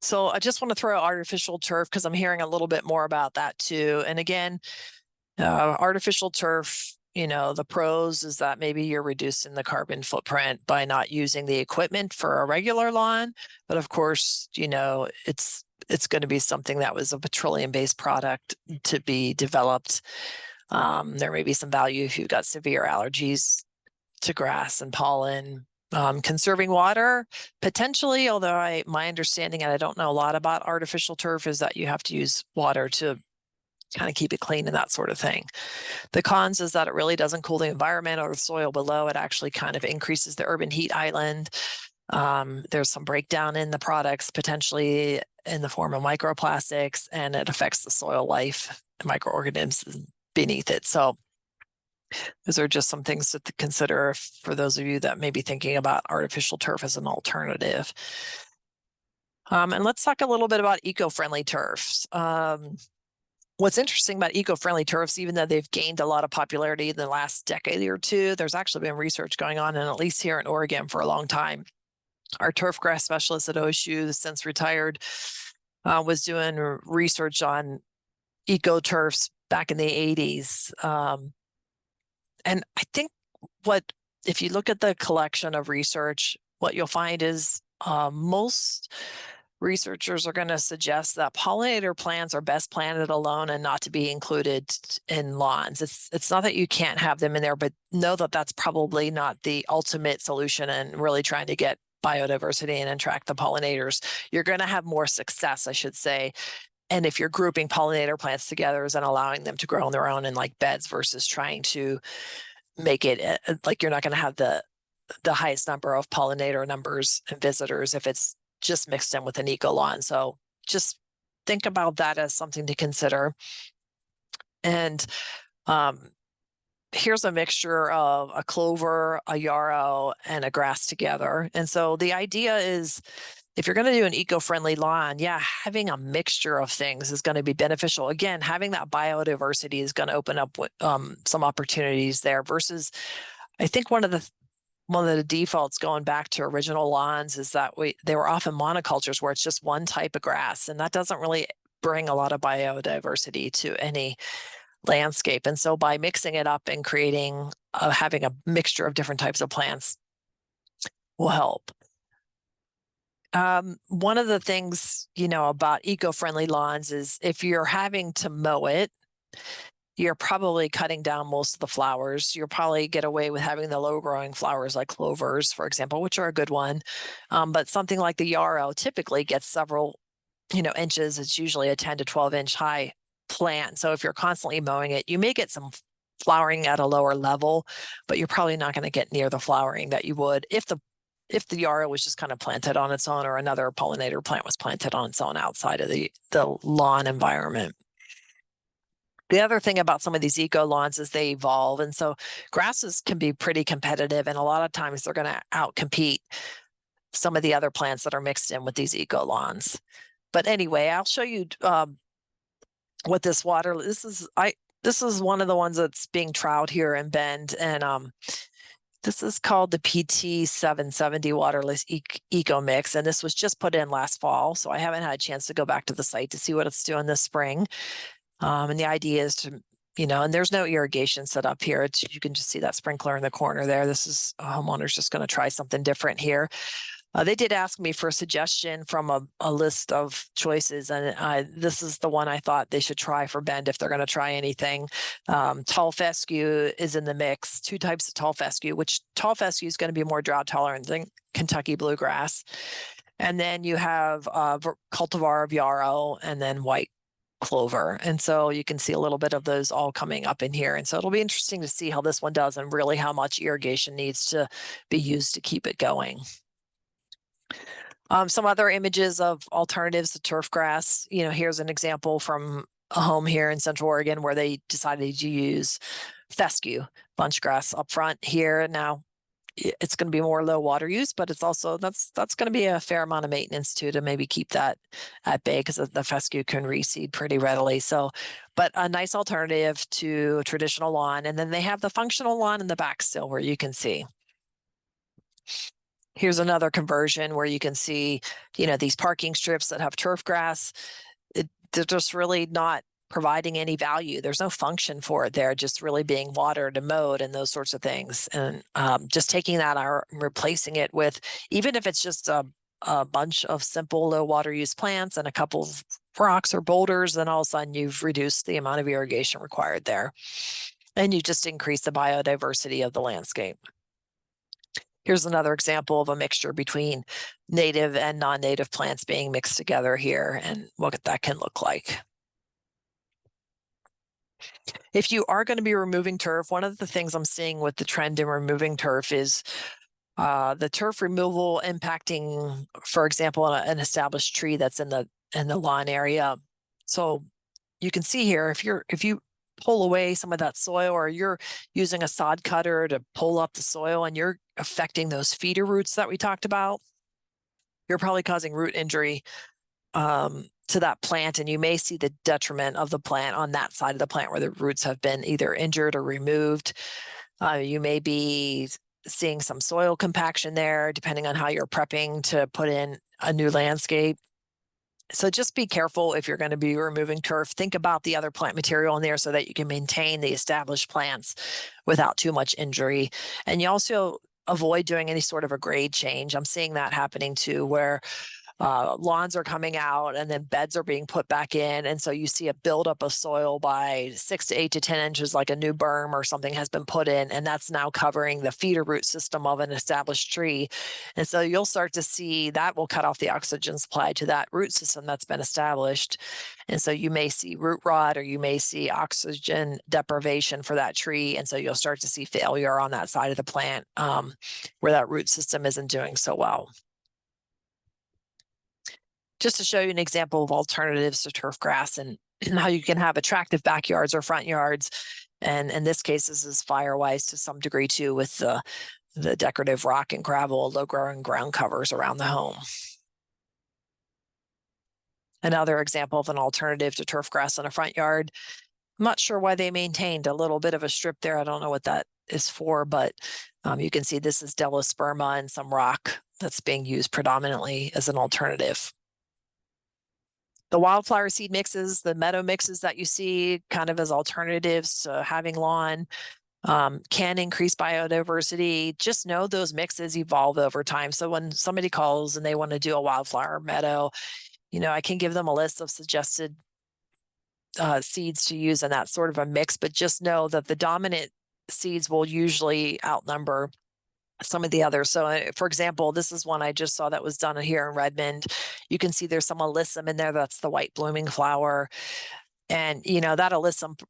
Speaker 2: So I just want to throw artificial turf because I'm hearing a little bit more about that too. And again, artificial turf, the pros is that maybe you're reducing the carbon footprint by not using the equipment for a regular lawn. But of course, it's going to be something that was a petroleum-based product to be developed. There may be some value if you've got severe allergies to grass and pollen. Conserving water, potentially, although my understanding, and I don't know a lot about artificial turf, is that you have to use water to kind of keep it clean and that sort of thing. The cons is that it really doesn't cool the environment or the soil below. It actually kind of increases the urban heat island. There's some breakdown in the products, potentially in the form of microplastics, and it affects the soil life and microorganisms beneath it. So Those are just some things to consider for those of you that may be thinking about artificial turf as an alternative. And let's talk a little bit about eco-friendly turfs. What's interesting about eco-friendly turfs, even though they've gained a lot of popularity in the last decade or two, there's actually been research going on, and at least here in Oregon for a long time. Our turf grass specialist at OSU, since retired, was doing research on eco turfs back in the 80s. And I think if you look at the collection of research, what you'll find is most researchers are going to suggest that pollinator plants are best planted alone and not to be included in lawns. It's not that you can't have them in there, but know that that's probably not the ultimate solution and really trying to get biodiversity and attract the pollinators. You're going to have more success, I should say. And if you're grouping pollinator plants together and allowing them to grow on their own in like beds versus trying to make it like you're not going to have the highest number of pollinator numbers and visitors if it's just mixed in with an eco lawn. So just think about that as something to consider. And here's a mixture of a clover, a yarrow, and a grass together. And so the idea is, if you're going to do an eco-friendly lawn, yeah, having a mixture of things is going to be beneficial. Again, having that biodiversity is going to open up some opportunities there versus, I think one of the defaults going back to original lawns is that they were often monocultures where it's just one type of grass, and that doesn't really bring a lot of biodiversity to any landscape. And so by mixing it up and creating having a mixture of different types of plants will help. One of the things, about eco-friendly lawns is if you're having to mow it, you're probably cutting down most of the flowers. You'll probably get away with having the low growing flowers like clovers, for example, which are a good one. But something like the yarrow typically gets several, inches. It's usually a 10 to 12 inch high plant. So if you're constantly mowing it, you may get some flowering at a lower level, but you're probably not going to get near the flowering that you would if the yarrow was just kind of planted on its own or another pollinator plant was planted on its own outside of the lawn environment. The other thing about some of these eco lawns is they evolve. And so grasses can be pretty competitive. And a lot of times they're going to outcompete some of the other plants that are mixed in with these eco lawns. But anyway, I'll show you what this this is one of the ones that's being troweled here in Bend. And this is called the PT 770 waterless eco mix. And this was just put in last fall. So I haven't had a chance to go back to the site to see what it's doing this spring. And the idea is to, and there's no irrigation set up here. You can just see that sprinkler in the corner there. This is a homeowner's just going to try something different here. They did ask me for a suggestion from a list of choices, and this is the one I thought they should try for Bend if they're going to try anything. Tall fescue is in the mix, 2 types of tall fescue, which tall fescue is going to be more drought tolerant than Kentucky bluegrass. And then you have cultivar of yarrow and then white clover. And so you can see a little bit of those all coming up in here. And so it'll be interesting to see how this one does and really how much irrigation needs to be used to keep it going. Some other images of alternatives to turf grass. Here's an example from a home here in Central Oregon where they decided to use fescue bunch grass up front here. Now it's going to be more low water use, but it's also that's going to be a fair amount of maintenance too to maybe keep that at bay because the fescue can reseed pretty readily. So, but a nice alternative to traditional lawn. And then they have the functional lawn in the back still where you can see. Here's another conversion where you can see, these parking strips that have turf grass. They're just really not providing any value. There's no function for it there, just really being watered and mowed and those sorts of things. And just taking that or replacing it with, even if it's just a bunch of simple low water use plants and a couple of rocks or boulders, then all of a sudden you've reduced the amount of irrigation required there. And you just increase the biodiversity of the landscape. Here's another example of a mixture between native and non-native plants being mixed together here and what that can look like. If you are going to be removing turf, one of the things I'm seeing with the trend in removing turf is the turf removal impacting, for example, an established tree that's in the lawn area. So you can see here, if you pull away some of that soil, or you're using a sod cutter to pull up the soil and you're affecting those feeder roots that we talked about, you're probably causing root injury to that plant, and you may see the detriment of the plant on that side of the plant where the roots have been either injured or removed. You may be seeing some soil compaction there, depending on how you're prepping to put in a new landscape. So just be careful if you're going to be removing turf. Think about the other plant material in there so that you can maintain the established plants without too much injury. And you also avoid doing any sort of a grade change. I'm seeing that happening too, where lawns are coming out and then beds are being put back in. And so you see a buildup of soil by 6 to 8 to 10 inches, like a new berm or something has been put in, and that's now covering the feeder root system of an established tree. And so you'll start to see that will cut off the oxygen supply to that root system that's been established. And so you may see root rot, or you may see oxygen deprivation for that tree. And so you'll start to see failure on that side of the plant where that root system isn't doing so well. Just to show you an example of alternatives to turf grass and how you can have attractive backyards or front yards. And in this case, this is firewise to some degree too, with the decorative rock and gravel, low growing ground covers around the home. Another example of an alternative to turf grass in a front yard. I'm not sure why they maintained a little bit of a strip there. I don't know what that is for, but you can see this is Delosperma and some rock that's being used predominantly as an alternative. The wildflower seed mixes, the meadow mixes that you see kind of as alternatives to having lawn can increase biodiversity. Just know those mixes evolve over time. So when somebody calls and they want to do a wildflower meadow, I can give them a list of suggested seeds to use in that sort of a mix, but just know that the dominant seeds will usually outnumber some of the others. So for example, this is one I just saw that was done here in Redmond. You can see there's some alyssum in there. That's the white blooming flower. And, that alyssum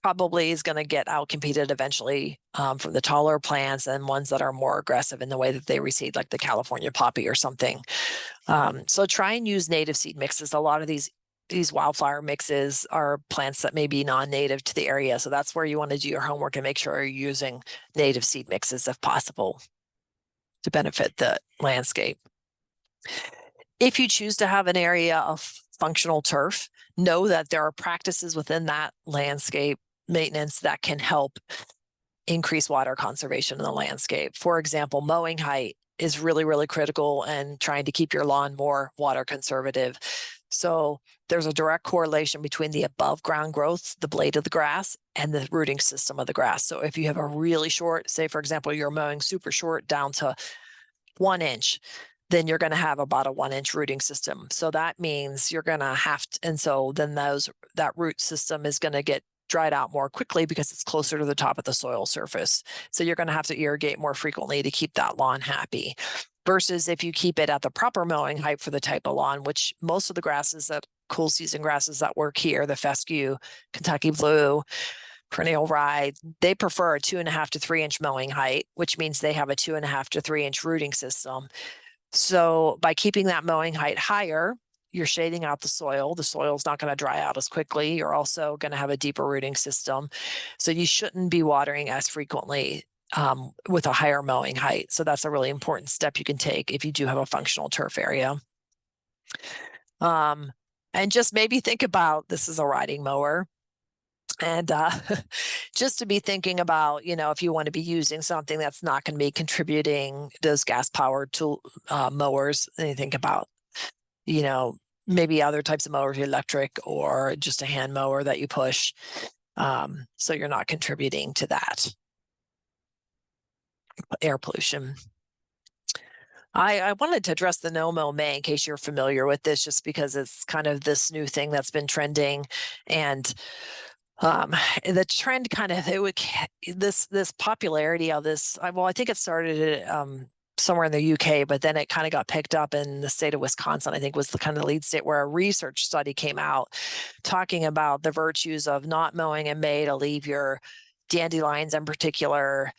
Speaker 2: probably is going to get outcompeted eventually from the taller plants and ones that are more aggressive in the way that they reseed, like the California poppy or something. So try and use native seed mixes. A lot of these wildflower mixes are plants that may be non-native to the area. So that's where you want to do your homework and make sure you're using native seed mixes if possible to benefit the landscape. If you choose to have an area of functional turf, know that there are practices within that landscape maintenance that can help increase water conservation in the landscape. For example, mowing height is really, really critical, and trying to keep your lawn more water conservative. So there's a direct correlation between the above ground growth, the blade of the grass, and the rooting system of the grass. So if you have a really short, say for example, you're mowing super short down to 1 inch, then you're going to have about a 1 inch rooting system. So that means you're going to have to, and so then that root system is going to get dried out more quickly because it's closer to the top of the soil surface. So you're going to have to irrigate more frequently to keep that lawn happy. Versus if you keep it at the proper mowing height for the type of lawn, which most of the grasses, that cool season grasses that work here, the fescue, Kentucky blue, perennial rye, they prefer a 2.5 to 3 inch mowing height, which means they have a 2.5 to 3 inch rooting system. So by keeping that mowing height higher, you're shading out the soil. The soil's not going to dry out as quickly. You're also going to have a deeper rooting system. So you shouldn't be watering as frequently with a higher mowing height. So that's a really important step you can take if you do have a functional turf area. And just maybe think about, this is a riding mower. And just to be thinking about, if you want to be using something that's not going to be contributing those gas-powered mowers, and you think about, maybe other types of mowers, electric or just a hand mower that you push. So you're not contributing to that air pollution. I wanted to address the no-mow May in case you're familiar with this, just because it's kind of this new thing that's been trending. And the trend kind of, this popularity of this, I think it started somewhere in the UK, but then it kind of got picked up in the state of Wisconsin, I think was the kind of lead state, where a research study came out talking about the virtues of not mowing in May to leave your dandelions in particular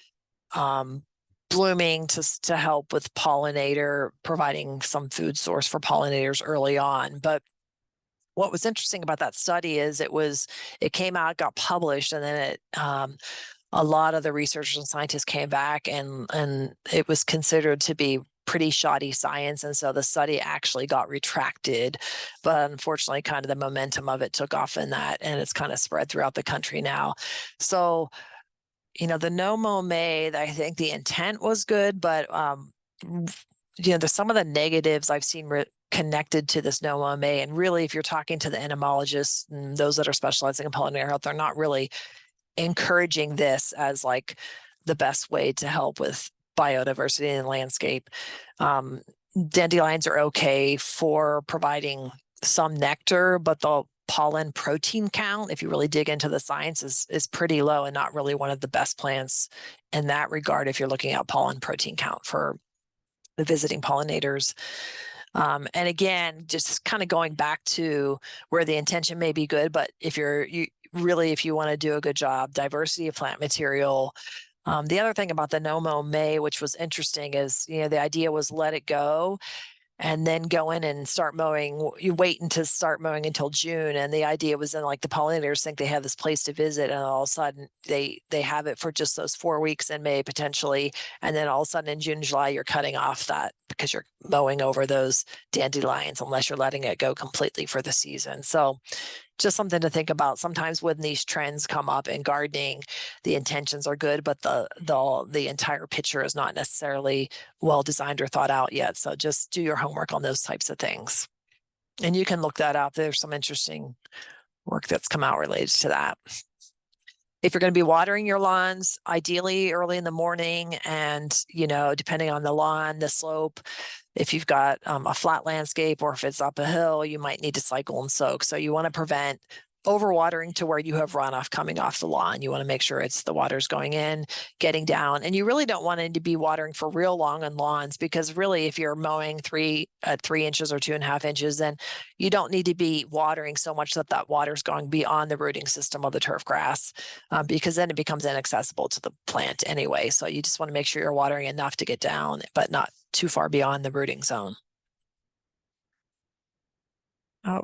Speaker 2: blooming to help with providing some food source for pollinators early on. But what was interesting about that study is it came out, got published, and then a lot of the researchers and scientists came back and it was considered to be pretty shoddy science. And so the study actually got retracted, but unfortunately kind of the momentum of it took off in that, and it's kind of spread throughout the country now. So, the no mow May, I think the intent was good, but there's some of the negatives I've seen connected to this no mow May. And really, if you're talking to the entomologists and those that are specializing in pollinator health, they're not really encouraging this as like the best way to help with biodiversity in the landscape. Dandelions are okay for providing some nectar, but the pollen protein count, if you really dig into the science, is pretty low and not really one of the best plants in that regard if you're looking at pollen protein count for the visiting pollinators. And again, just kind of going back to where the intention may be good, but if if you want to do a good job, diversity of plant material. The other thing about the no mow May, which was interesting, is the idea was let it go and then go in and start mowing. You wait until start mowing until June, and the idea was then like the pollinators think they have this place to visit, and all of a sudden they have it for just those 4 weeks in May potentially, and then all of a sudden in June, July you're cutting off that because you're mowing over those dandelions unless you're letting it go completely for the season. So just something to think about. Sometimes when these trends come up in gardening, the intentions are good, but the entire picture is not necessarily well designed or thought out yet. So just do your homework on those types of things. And you can look that up. There's some interesting work that's come out related to that. If you're going to be watering your lawns, ideally early in the morning, and depending on the lawn, the slope, if you've got a flat landscape or if it's up a hill, you might need to cycle and soak. So you want to prevent overwatering to where you have runoff coming off the lawn. You want to make sure the water's going in, getting down, and you really don't want it to be watering for real long on lawns, because really if you're mowing 3 inches or 2.5 inches, then you don't need to be watering so much that water's going beyond the rooting system of the turf grass, because then it becomes inaccessible to the plant anyway. So you just want to make sure you're watering enough to get down, but not too far beyond the rooting zone. Oh,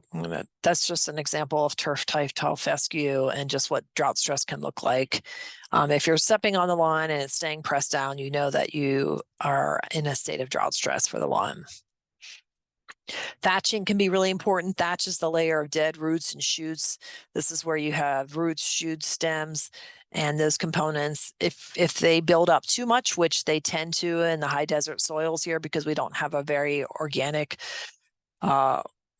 Speaker 2: that's just an example of turf type tall fescue and just what drought stress can look like. If you're stepping on the lawn and it's staying pressed down, you know that you are in a state of drought stress for the lawn. Thatching can be really important. Thatch is the layer of dead roots and shoots. This is where you have roots, shoots, stems, and those components. If they build up too much, which they tend to in the high desert soils here, because we don't have a very organic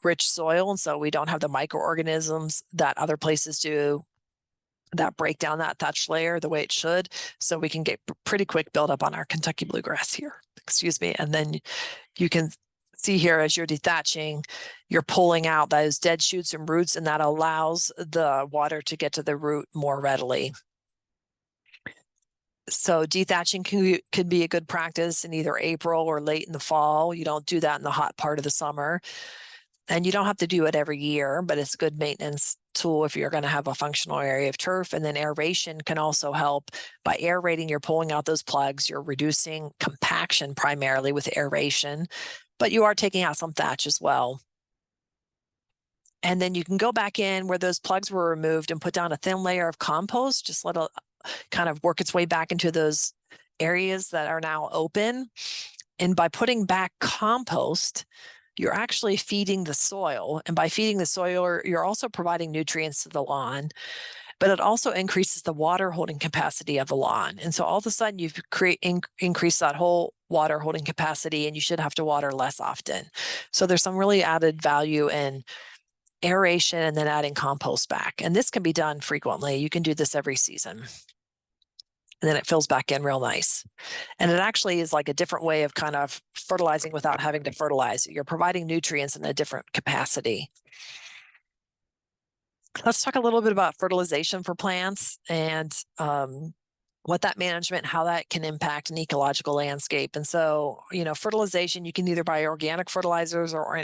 Speaker 2: rich soil, and so we don't have the microorganisms that other places do that break down that thatch layer the way it should. So we can get pretty quick buildup on our Kentucky bluegrass here, excuse me. And then you can see here as you're dethatching, you're pulling out those dead shoots and roots, and that allows the water to get to the root more readily. So dethatching could be a good practice in either April or late in the fall. You don't do that in the hot part of the summer. And you don't have to do it every year, but it's a good maintenance tool if you're going to have a functional area of turf. And then aeration can also help. By aerating, you're pulling out those plugs, you're reducing compaction primarily with aeration, but you are taking out some thatch as well. And then you can go back in where those plugs were removed and put down a thin layer of compost, just let it kind of work its way back into those areas that are now open. And by putting back compost, you're actually feeding the soil. And by feeding the soil, you're also providing nutrients to the lawn, but it also increases the water holding capacity of the lawn. And so all of a sudden you've increased that whole water holding capacity, and you should have to water less often. So there's some really added value in aeration and then adding compost back. And this can be done frequently. You can do this every season. And then it fills back in real nice. And it actually is like a different way of kind of fertilizing without having to fertilize. You're providing nutrients in a different capacity. Let's talk a little bit about fertilization for plants and what that management, how that can impact an ecological landscape. And so, fertilization, you can either buy organic fertilizers or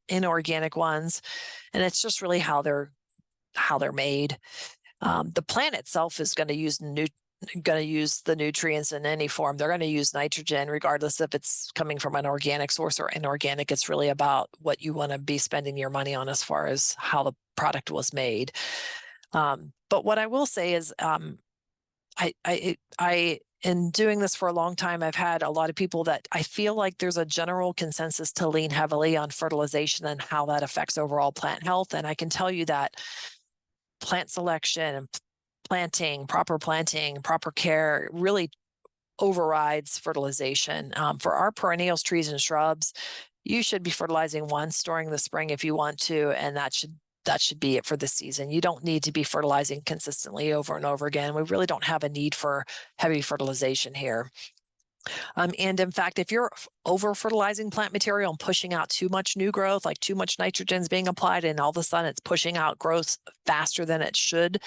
Speaker 2: inorganic ones. And it's just really how they're made. The plant itself is going to use going to use the nutrients in any form. They're going to use nitrogen, regardless if it's coming from an organic source or inorganic. It's really about what you want to be spending your money on as far as how the product was made. But what I will say is, in doing this for a long time, I've had a lot of people that I feel like there's a general consensus to lean heavily on fertilization and how that affects overall plant health. And I can tell you that plant selection and planting, proper care really overrides fertilization. For our perennials, trees and shrubs, you should be fertilizing once during the spring if you want to, and that should be it for the season. You don't need to be fertilizing consistently over and over again. We really don't have a need for heavy fertilization here. And in fact, if you're over fertilizing plant material and pushing out too much new growth, like too much nitrogen is being applied, and all of a sudden it's pushing out growth faster than it should,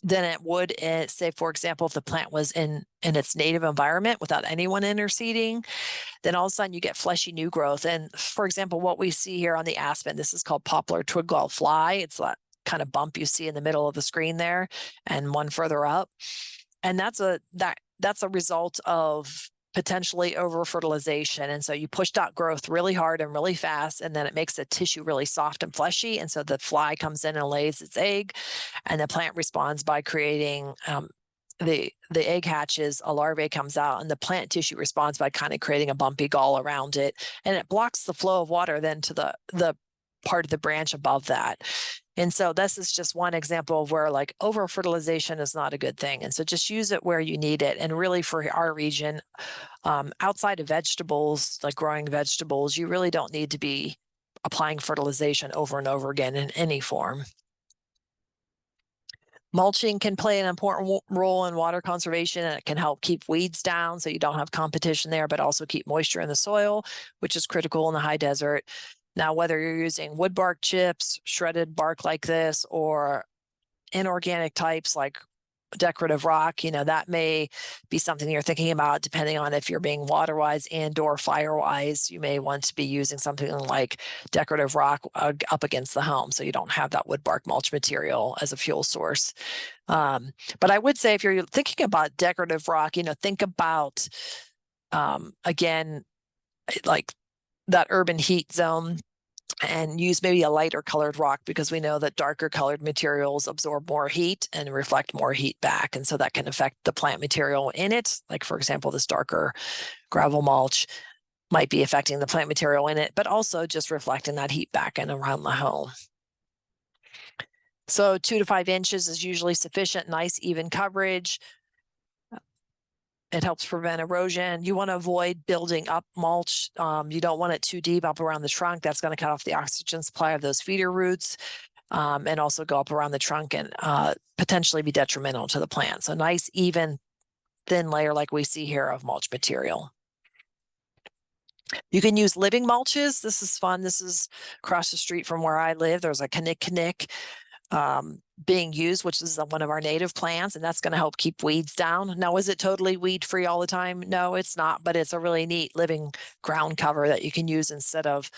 Speaker 2: than it would, say, for example, if the plant was in its native environment without anyone interseeding, then all of a sudden you get fleshy new growth. And for example, what we see here on the aspen, this is called poplar twigwall fly. It's that kind of bump you see in the middle of the screen there and one further up. And that's a result of potentially over fertilization. And so you pushed out growth really hard and really fast, and then it makes the tissue really soft and fleshy. And so the fly comes in and lays its egg, and the plant responds by creating the egg hatches, a larvae comes out, and the plant tissue responds by kind of creating a bumpy gall around it, and it blocks the flow of water then to the part of the branch above that. And so this is just one example of where like over fertilization is not a good thing. And so just use it where you need it. And really for our region, outside of vegetables, like growing vegetables, you really don't need to be applying fertilization over and over again in any form. Mulching can play an important role in water conservation, and it can help keep weeds down so you don't have competition there, but also keep moisture in the soil, which is critical in the high desert. Now, whether you're using wood bark chips, shredded bark like this, or inorganic types like decorative rock, that may be something you're thinking about depending on if you're being water wise and or fire wise. You may want to be using something like decorative rock up against the home so you don't have that wood bark mulch material as a fuel source. But I would say if you're thinking about decorative rock, think about, again, like that urban heat zone, and use maybe a lighter colored rock, because we know that darker colored materials absorb more heat and reflect more heat back. And so that can affect the plant material in it. Like, for example, this darker gravel mulch might be affecting the plant material in it, but also just reflecting that heat back and around the home. So 2 to 5 inches is usually sufficient, nice even coverage. It helps prevent erosion. You want to avoid building up mulch. You don't want it too deep up around the trunk. That's going to cut off the oxygen supply of those feeder roots, and also go up around the trunk and potentially be detrimental to the plant. So nice, even, thin layer like we see here of mulch material. You can use living mulches. This is fun. This is across the street from where I live. There's a kinnick being used, which is one of our native plants, and that's going to help keep weeds down. Now, is it totally weed free all the time? No, it's not, but it's a really neat living ground cover that you can use instead of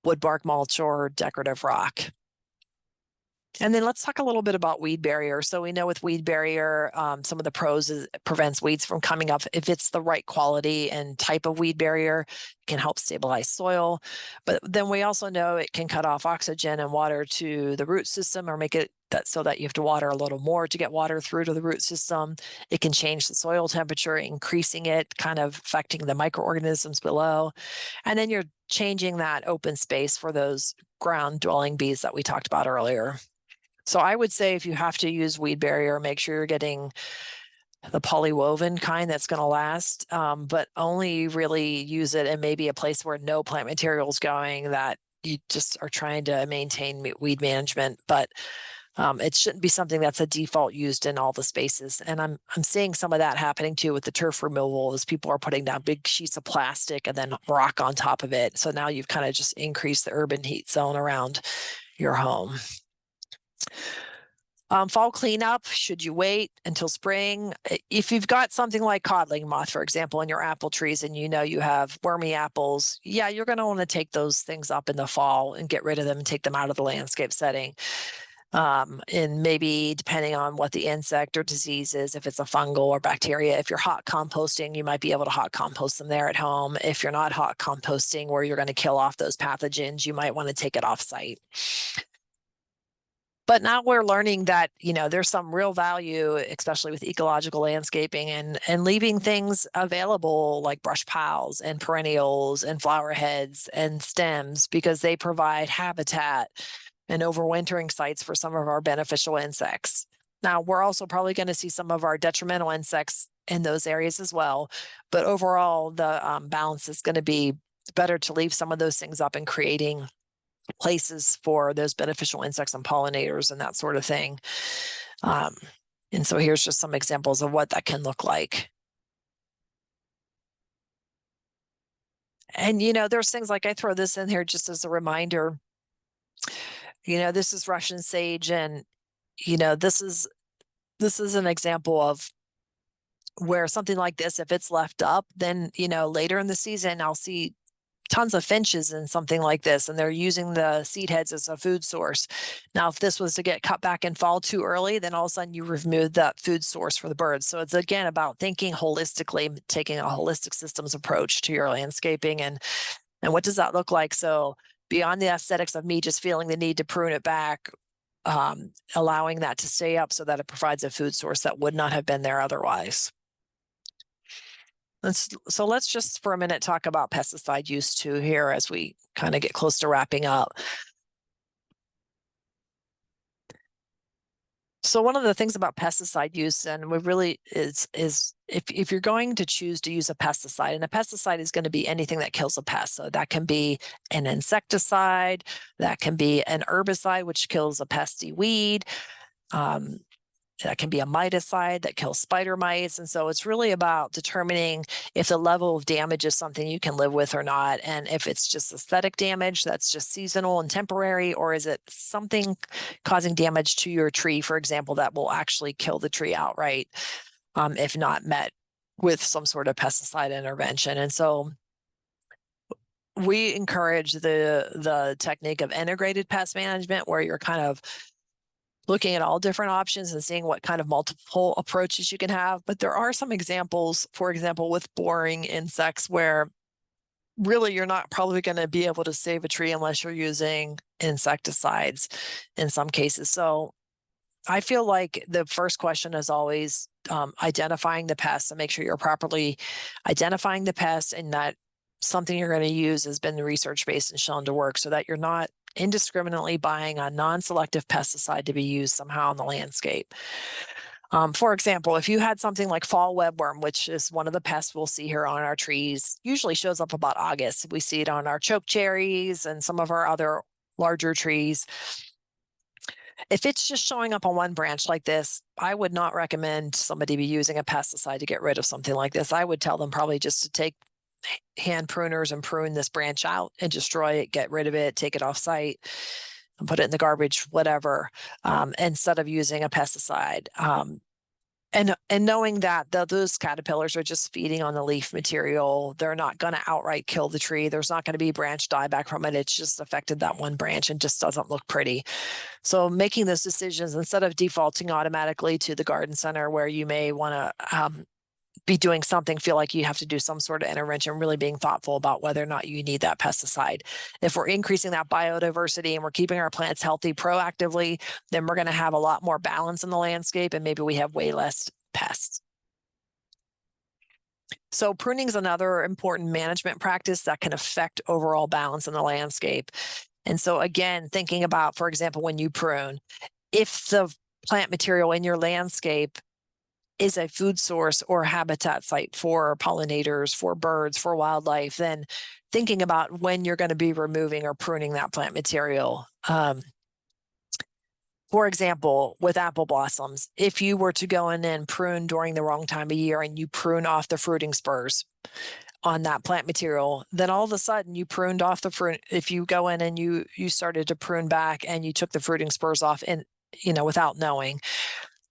Speaker 2: wood bark mulch or decorative rock. And then let's talk a little bit about weed barrier. So we know with weed barrier, some of the pros is it prevents weeds from coming up. If it's the right quality and type of weed barrier, it can help stabilize soil. But then we also know it can cut off oxygen and water to the root system, or make it so that you have to water a little more to get water through to the root system. It can change the soil temperature, increasing it, kind of affecting the microorganisms below. And then you're changing that open space for those ground dwelling bees that we talked about earlier. So I would say if you have to use weed barrier, make sure you're getting the polywoven kind that's going to last, but only really use it in maybe a place where no plant material is going, that you just are trying to maintain weed management. But it shouldn't be something that's a default used in all the spaces. And I'm seeing some of that happening too with the turf removal, as people are putting down big sheets of plastic and then rock on top of it. So now you've kind of just increased the urban heat zone around your home. Fall cleanup, should you wait until spring? If you've got something like codling moth, for example, in your apple trees, and you have wormy apples, yeah, you're going to want to take those things up in the fall and get rid of them and take them out of the landscape setting. And maybe depending on what the insect or disease is, if it's a fungal or bacteria, if you're hot composting, you might be able to hot compost them there at home. If you're not hot composting where you're going to kill off those pathogens, you might want to take it off site. But now we're learning that, there's some real value, especially with ecological landscaping and leaving things available like brush piles and perennials and flower heads and stems, because they provide habitat and overwintering sites for some of our beneficial insects. Now, we're also probably going to see some of our detrimental insects in those areas as well. But overall, the balance is going to be better to leave some of those things up and creating places for those beneficial insects and pollinators and that sort of thing. And so here's just some examples of what that can look like. And, there's things like, I throw this in here just as a reminder. This is Russian sage, and, this is an example of where something like this, if it's left up, then, later in the season, I'll see tons of finches and something like this, and they're using the seed heads as a food source. Now, if this was to get cut back and fall too early, then all of a sudden you remove that food source for the birds. So it's again about thinking holistically, taking a holistic systems approach to your landscaping, and what does that look like? So beyond the aesthetics of me just feeling the need to prune it back, allowing that to stay up so that it provides a food source that would not have been there otherwise. So let's just for a minute talk about pesticide use too here as we kind of get close to wrapping up. So one of the things about pesticide use, and we really is if you're going to choose to use a pesticide, and a pesticide is going to be anything that kills a pest. So that can be an insecticide, that can be an herbicide, which kills a pesty weed. That can be a miticide that kills spider mites. And so it's really about determining if the level of damage is something you can live with or not. And if it's just aesthetic damage that's just seasonal and temporary, or is it something causing damage to your tree, for example, that will actually kill the tree outright, if not met with some sort of pesticide intervention. And so we encourage the technique of integrated pest management, where you're kind of looking at all different options and seeing what kind of multiple approaches you can have. But there are some examples, for example, with boring insects, where really you're not probably going to be able to save a tree unless you're using insecticides in some cases. So I feel like the first question is always identifying the pests, and make sure you're properly identifying the pests, and that something you're going to use has been research-based and shown to work, so that you're not indiscriminately buying a non-selective pesticide to be used somehow in the landscape. For example, if you had something like fall webworm, which is one of the pests we'll see here on our trees, usually shows up about August. We see it on our choke cherries and some of our other larger trees. If it's just showing up on one branch like this, I would not recommend somebody be using a pesticide to get rid of something like this. I would tell them probably just to take hand pruners and prune this branch out and destroy it, get rid of it, take it off site and put it in the garbage, whatever, instead of using a pesticide. And knowing that those caterpillars are just feeding on the leaf material, they're not going to outright kill the tree. There's not going to be branch dieback from it. It's just affected that one branch and just doesn't look pretty. So making those decisions, instead of defaulting automatically to the garden center where you may want to be doing something, feel like you have to do some sort of intervention, really being thoughtful about whether or not you need that pesticide. If we're increasing that biodiversity and we're keeping our plants healthy proactively, then we're going to have a lot more balance in the landscape, and maybe we have way less pests. So pruning is another important management practice that can affect overall balance in the landscape. And so again, thinking about, for example, when you prune, if the plant material in your landscape is a food source or habitat site for pollinators, for birds, for wildlife, then thinking about when you're going to be removing or pruning that plant material. For example, with apple blossoms, if you were to go in and prune during the wrong time of year and you prune off the fruiting spurs on that plant material, then all of a sudden you pruned off the fruit. If you go in and you started to prune back and you took the fruiting spurs off, and without knowing,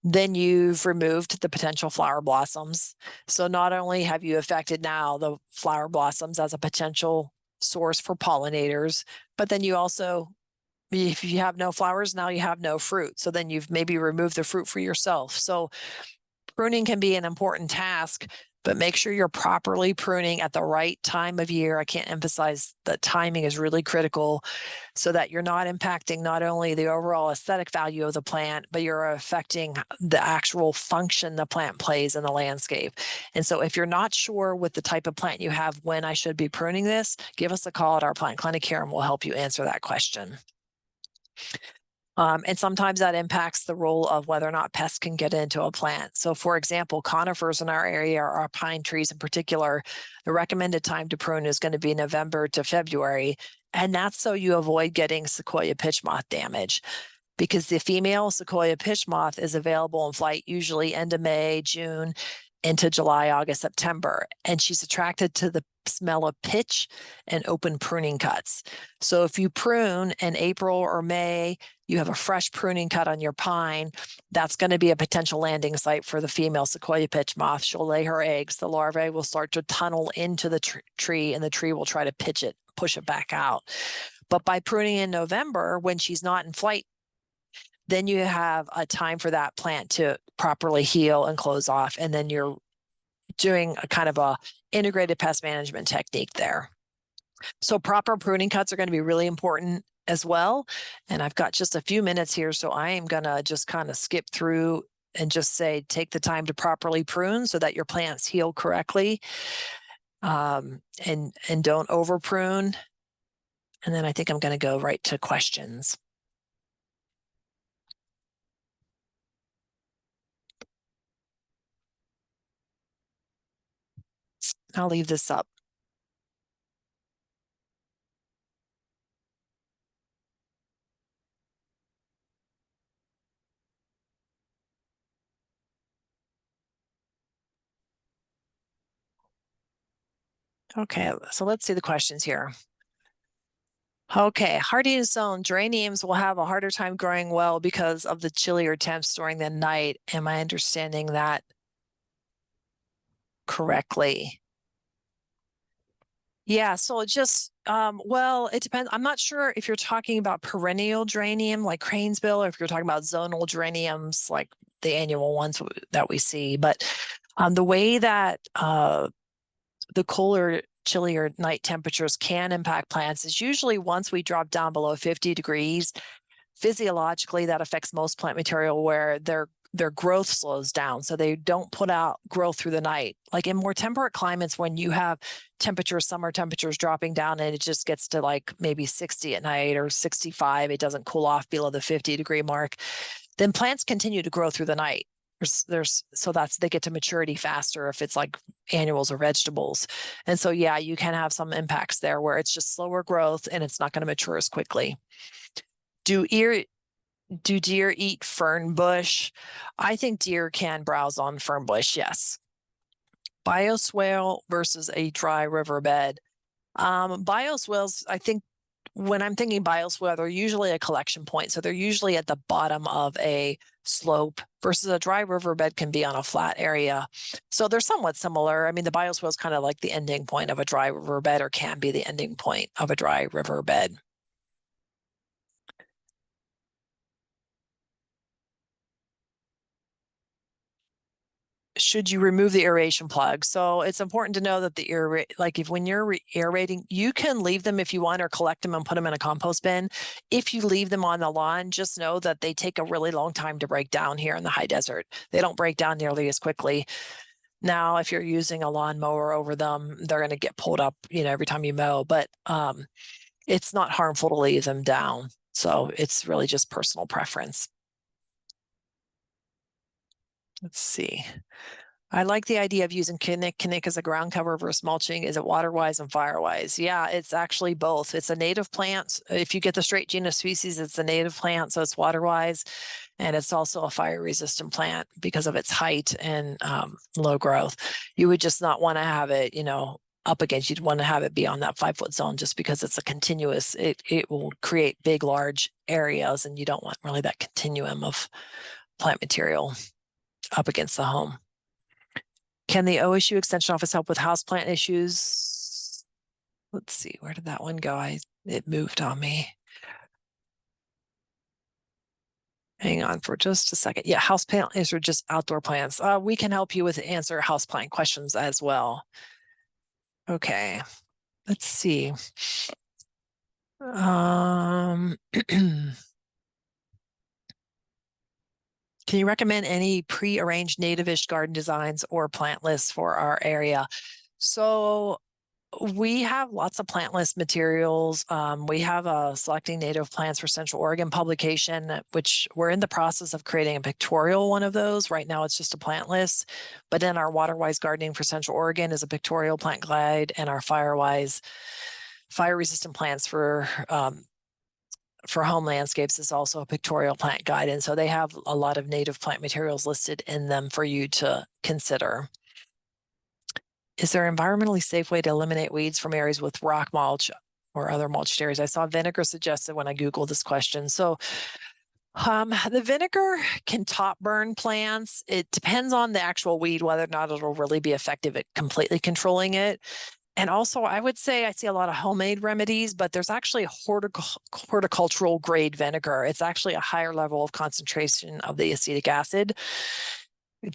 Speaker 2: then you've removed the potential flower blossoms. So not only have you affected now the flower blossoms as a potential source for pollinators, but then you also if you have no flowers, now you have no fruit. So then you've maybe removed the fruit for yourself. So pruning can be an important task, but make sure you're properly pruning at the right time of year. I can't emphasize that timing is really critical so that you're not impacting not only the overall aesthetic value of the plant, but you're affecting the actual function the plant plays in the landscape. And so if you're not sure with the type of plant you have when I should be pruning this, give us a call at our plant clinic here and we'll help you answer that question. And sometimes that impacts the role of whether or not pests can get into a plant. So for example, conifers in our area, or pine trees in particular, the recommended time to prune is going to be November to February. And that's so you avoid getting sequoia pitch moth damage, because the female sequoia pitch moth is available in flight usually end of May, June, into July, August, September. And she's attracted to the smell of pitch and open pruning cuts. So if you prune in April or May, you have a fresh pruning cut on your pine, that's going to be a potential landing site for the female sequoia pitch moth. She'll lay her eggs. The larvae will start to tunnel into the tree, and the tree will try to push it back out. But by pruning in November, when she's not in flight, then you have a time for that plant to properly heal and close off. And then you're doing a kind of a integrated pest management technique there. So proper pruning cuts are going to be really important as well. And I've got just a few minutes here, so I am going to just kind of skip through and just say, take the time to properly prune so that your plants heal correctly, and don't over prune. And then I think I'm going to go right to questions. I'll leave this up. Okay, so let's see the questions here. Okay, hardy zone geraniums will have a harder time growing well because of the chillier temps during the night. Am I understanding that correctly? Yeah, so it just, well, it depends. I'm not sure if you're talking about perennial geranium like cranesbill, or if you're talking about zonal geraniums like the annual ones that we see. But the way that the cooler, chillier night temperatures can impact plants is usually once we drop down below 50 degrees, physiologically that affects most plant material where their growth slows down. So they don't put out growth through the night. Like in more temperate climates, when you have temperatures, summer temperatures dropping down and it just gets to like maybe 60 at night or 65, it doesn't cool off below the 50-degree mark, then plants continue to grow through the night. So they get to maturity faster if it's like annuals or vegetables. And so, yeah, you can have some impacts there where it's just slower growth and it's not going to mature as quickly. Do deer eat fern bush? I think deer can browse on fern bush, yes. Bioswale versus a dry riverbed. Bioswales, I think when I'm thinking bioswale, they're usually a collection point. So they're usually at the bottom of a slope versus a dry riverbed can be on a flat area. So they're somewhat similar. I mean, the bioswale is kind of like the ending point of a dry riverbed, or can be the ending point of a dry riverbed. Should you remove the aeration plug? So it's important to know that when you're aerating, you can leave them if you want, or collect them and put them in a compost bin. If you leave them on the lawn, just know that they take a really long time to break down here in the high desert. They don't break down nearly as quickly. Now, if you're using a lawnmower over them, they're going to get pulled up, every time you mow, but it's not harmful to leave them down. So it's really just personal preference. Let's see. I like the idea of using kinnick as a ground cover versus mulching. Is it water-wise and fire-wise? Yeah, it's actually both. It's a native plant. If you get the straight genus species, it's a native plant, so it's water-wise. And it's also a fire-resistant plant because of its height and low growth. You would just not want to have it, up against, you'd want to have it be on that 5-foot zone just because it's a continuous, it will create big, large areas, and you don't want really that continuum of plant material up against the home. Can the OSU Extension Office help with houseplant issues? Let's see, where did that one go? It moved on me. Hang on for just a second. Yeah, house plants or just outdoor plants. We can help you with answer house plant questions as well. Okay, let's see. Can you recommend any pre-arranged native-ish garden designs or plant lists for our area? So we have lots of plant list materials. We have a Selecting Native Plants for Central Oregon publication, which we're in the process of creating a pictorial one of those. Right now, it's just a plant list. But then our Waterwise Gardening for Central Oregon is a pictorial plant guide, and our Firewise fire-resistant plants for home landscapes is also a pictorial plant guide. And so they have a lot of native plant materials listed in them for you to consider. Is there an environmentally safe way to eliminate weeds from areas with rock mulch or other mulched areas? I saw vinegar suggested when I Googled this question. So the vinegar can top burn plants. It depends on the actual weed, whether or not it'll really be effective at completely controlling it. And also, I would say I see a lot of homemade remedies, but there's actually a horticultural grade vinegar. It's actually a higher level of concentration of the acetic acid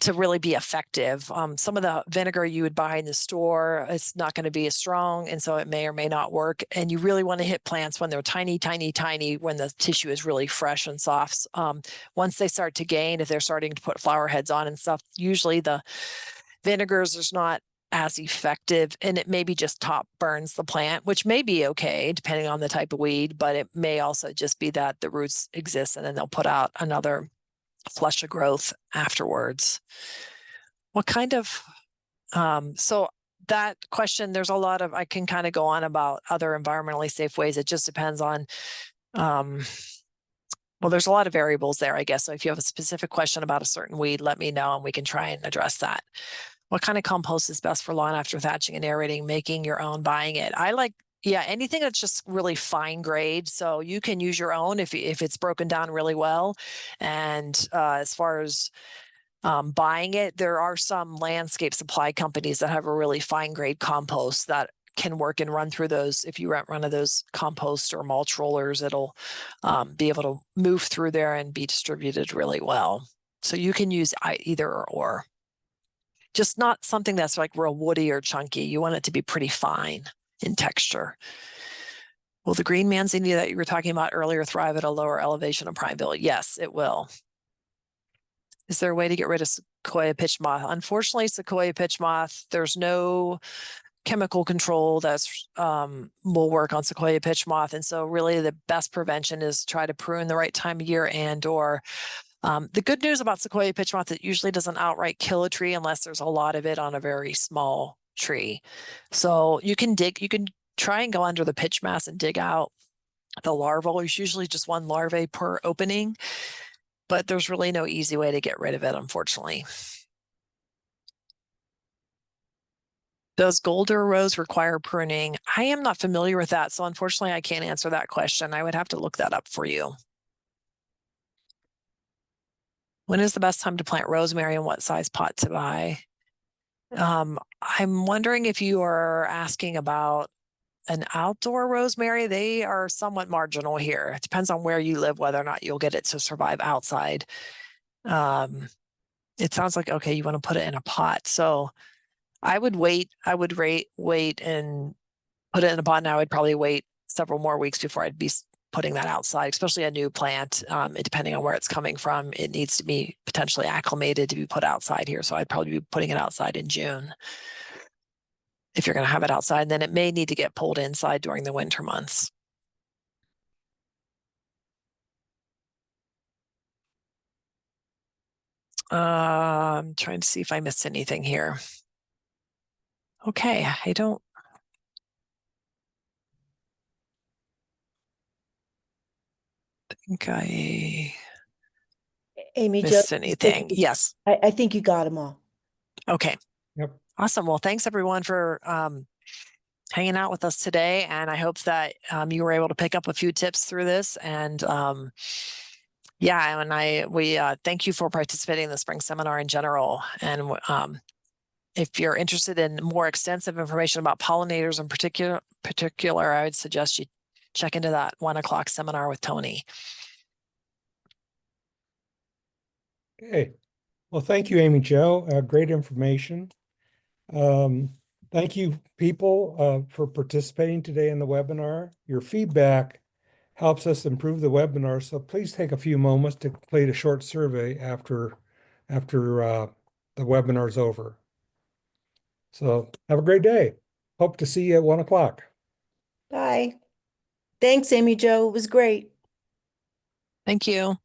Speaker 2: to really be effective. Some of the vinegar you would buy in the store, it's not going to be as strong, and so it may or may not work. And you really want to hit plants when they're tiny, tiny, tiny, when the tissue is really fresh and soft. Once they start to gain, if they're starting to put flower heads on and stuff, usually the vinegars is not as effective, and it maybe just top burns the plant, which may be okay depending on the type of weed, but it may also just be that the roots exist and then they'll put out another flush of growth afterwards. What kind of so that question, there's a lot of, I can kind of go on about other environmentally safe ways. It just depends on well, there's a lot of variables there, I guess. So if you have a specific question about a certain weed, let me know and we can try and address that. What kind of compost is best for lawn after thatching and aerating, making your own, buying it? I like, yeah, anything that's just really fine grade. So you can use your own if it's broken down really well. And as far as buying it, there are some landscape supply companies that have a really fine grade compost that can work and run through those. If you rent one of those compost or mulch rollers, it'll be able to move through there and be distributed really well. So you can use either or. Just not something that's like real woody or chunky. You want it to be pretty fine in texture. Will the green manzanita that you were talking about earlier thrive at a lower elevation of Prineville? Yes, it will. Is there a way to get rid of Sequoia pitch moth? Unfortunately, Sequoia pitch moth, there's no chemical control that's will work on Sequoia pitch moth. And so really the best prevention is try to prune the right time of year and or the good news about Sequoia pitch moth, it usually doesn't outright kill a tree unless there's a lot of it on a very small tree. So you can try and go under the pitch mass and dig out the larval. There's usually just one larvae per opening, but there's really no easy way to get rid of it, unfortunately. Does Golder rose require pruning? I am not familiar with that, so unfortunately I can't answer that question. I would have to look that up for you. When is the best time to plant rosemary and what size pot to buy? I'm wondering if you are asking about an outdoor rosemary. They are somewhat marginal here. It depends on where you live, whether or not you'll get it to survive outside. It sounds like, okay, you want to put it in a pot. So I would wait. I would wait and put it in a pot. And I would probably wait several more weeks before I'd be putting that outside, especially a new plant. Depending on where it's coming from, it needs to be potentially acclimated to be put outside here. So I'd probably be putting it outside in June if you're going to have it outside. And then it may need to get pulled inside during the winter months. I'm trying to see if I missed anything here. Okay, I don't think I
Speaker 3: Amy,
Speaker 2: missed
Speaker 3: just
Speaker 2: anything. Yes.
Speaker 3: I think you got them all.
Speaker 2: Okay.
Speaker 1: Yep.
Speaker 2: Awesome. Well, thanks everyone for hanging out with us today. And I hope that you were able to pick up a few tips through this. And yeah, and we thank you for participating in the spring seminar in general. And if you're interested in more extensive information about pollinators in particular, I would suggest you check into that 1 o'clock seminar with Tony.
Speaker 1: Okay. Well, thank you, Amy Jo. Great information. Thank you, people, for participating today in the webinar. Your feedback helps us improve the webinar, so please take a few moments to complete a short survey after the webinar is over. So have a great day. Hope to see you at 1 o'clock.
Speaker 3: Bye. Thanks, Amy Jo. It was great.
Speaker 2: Thank you.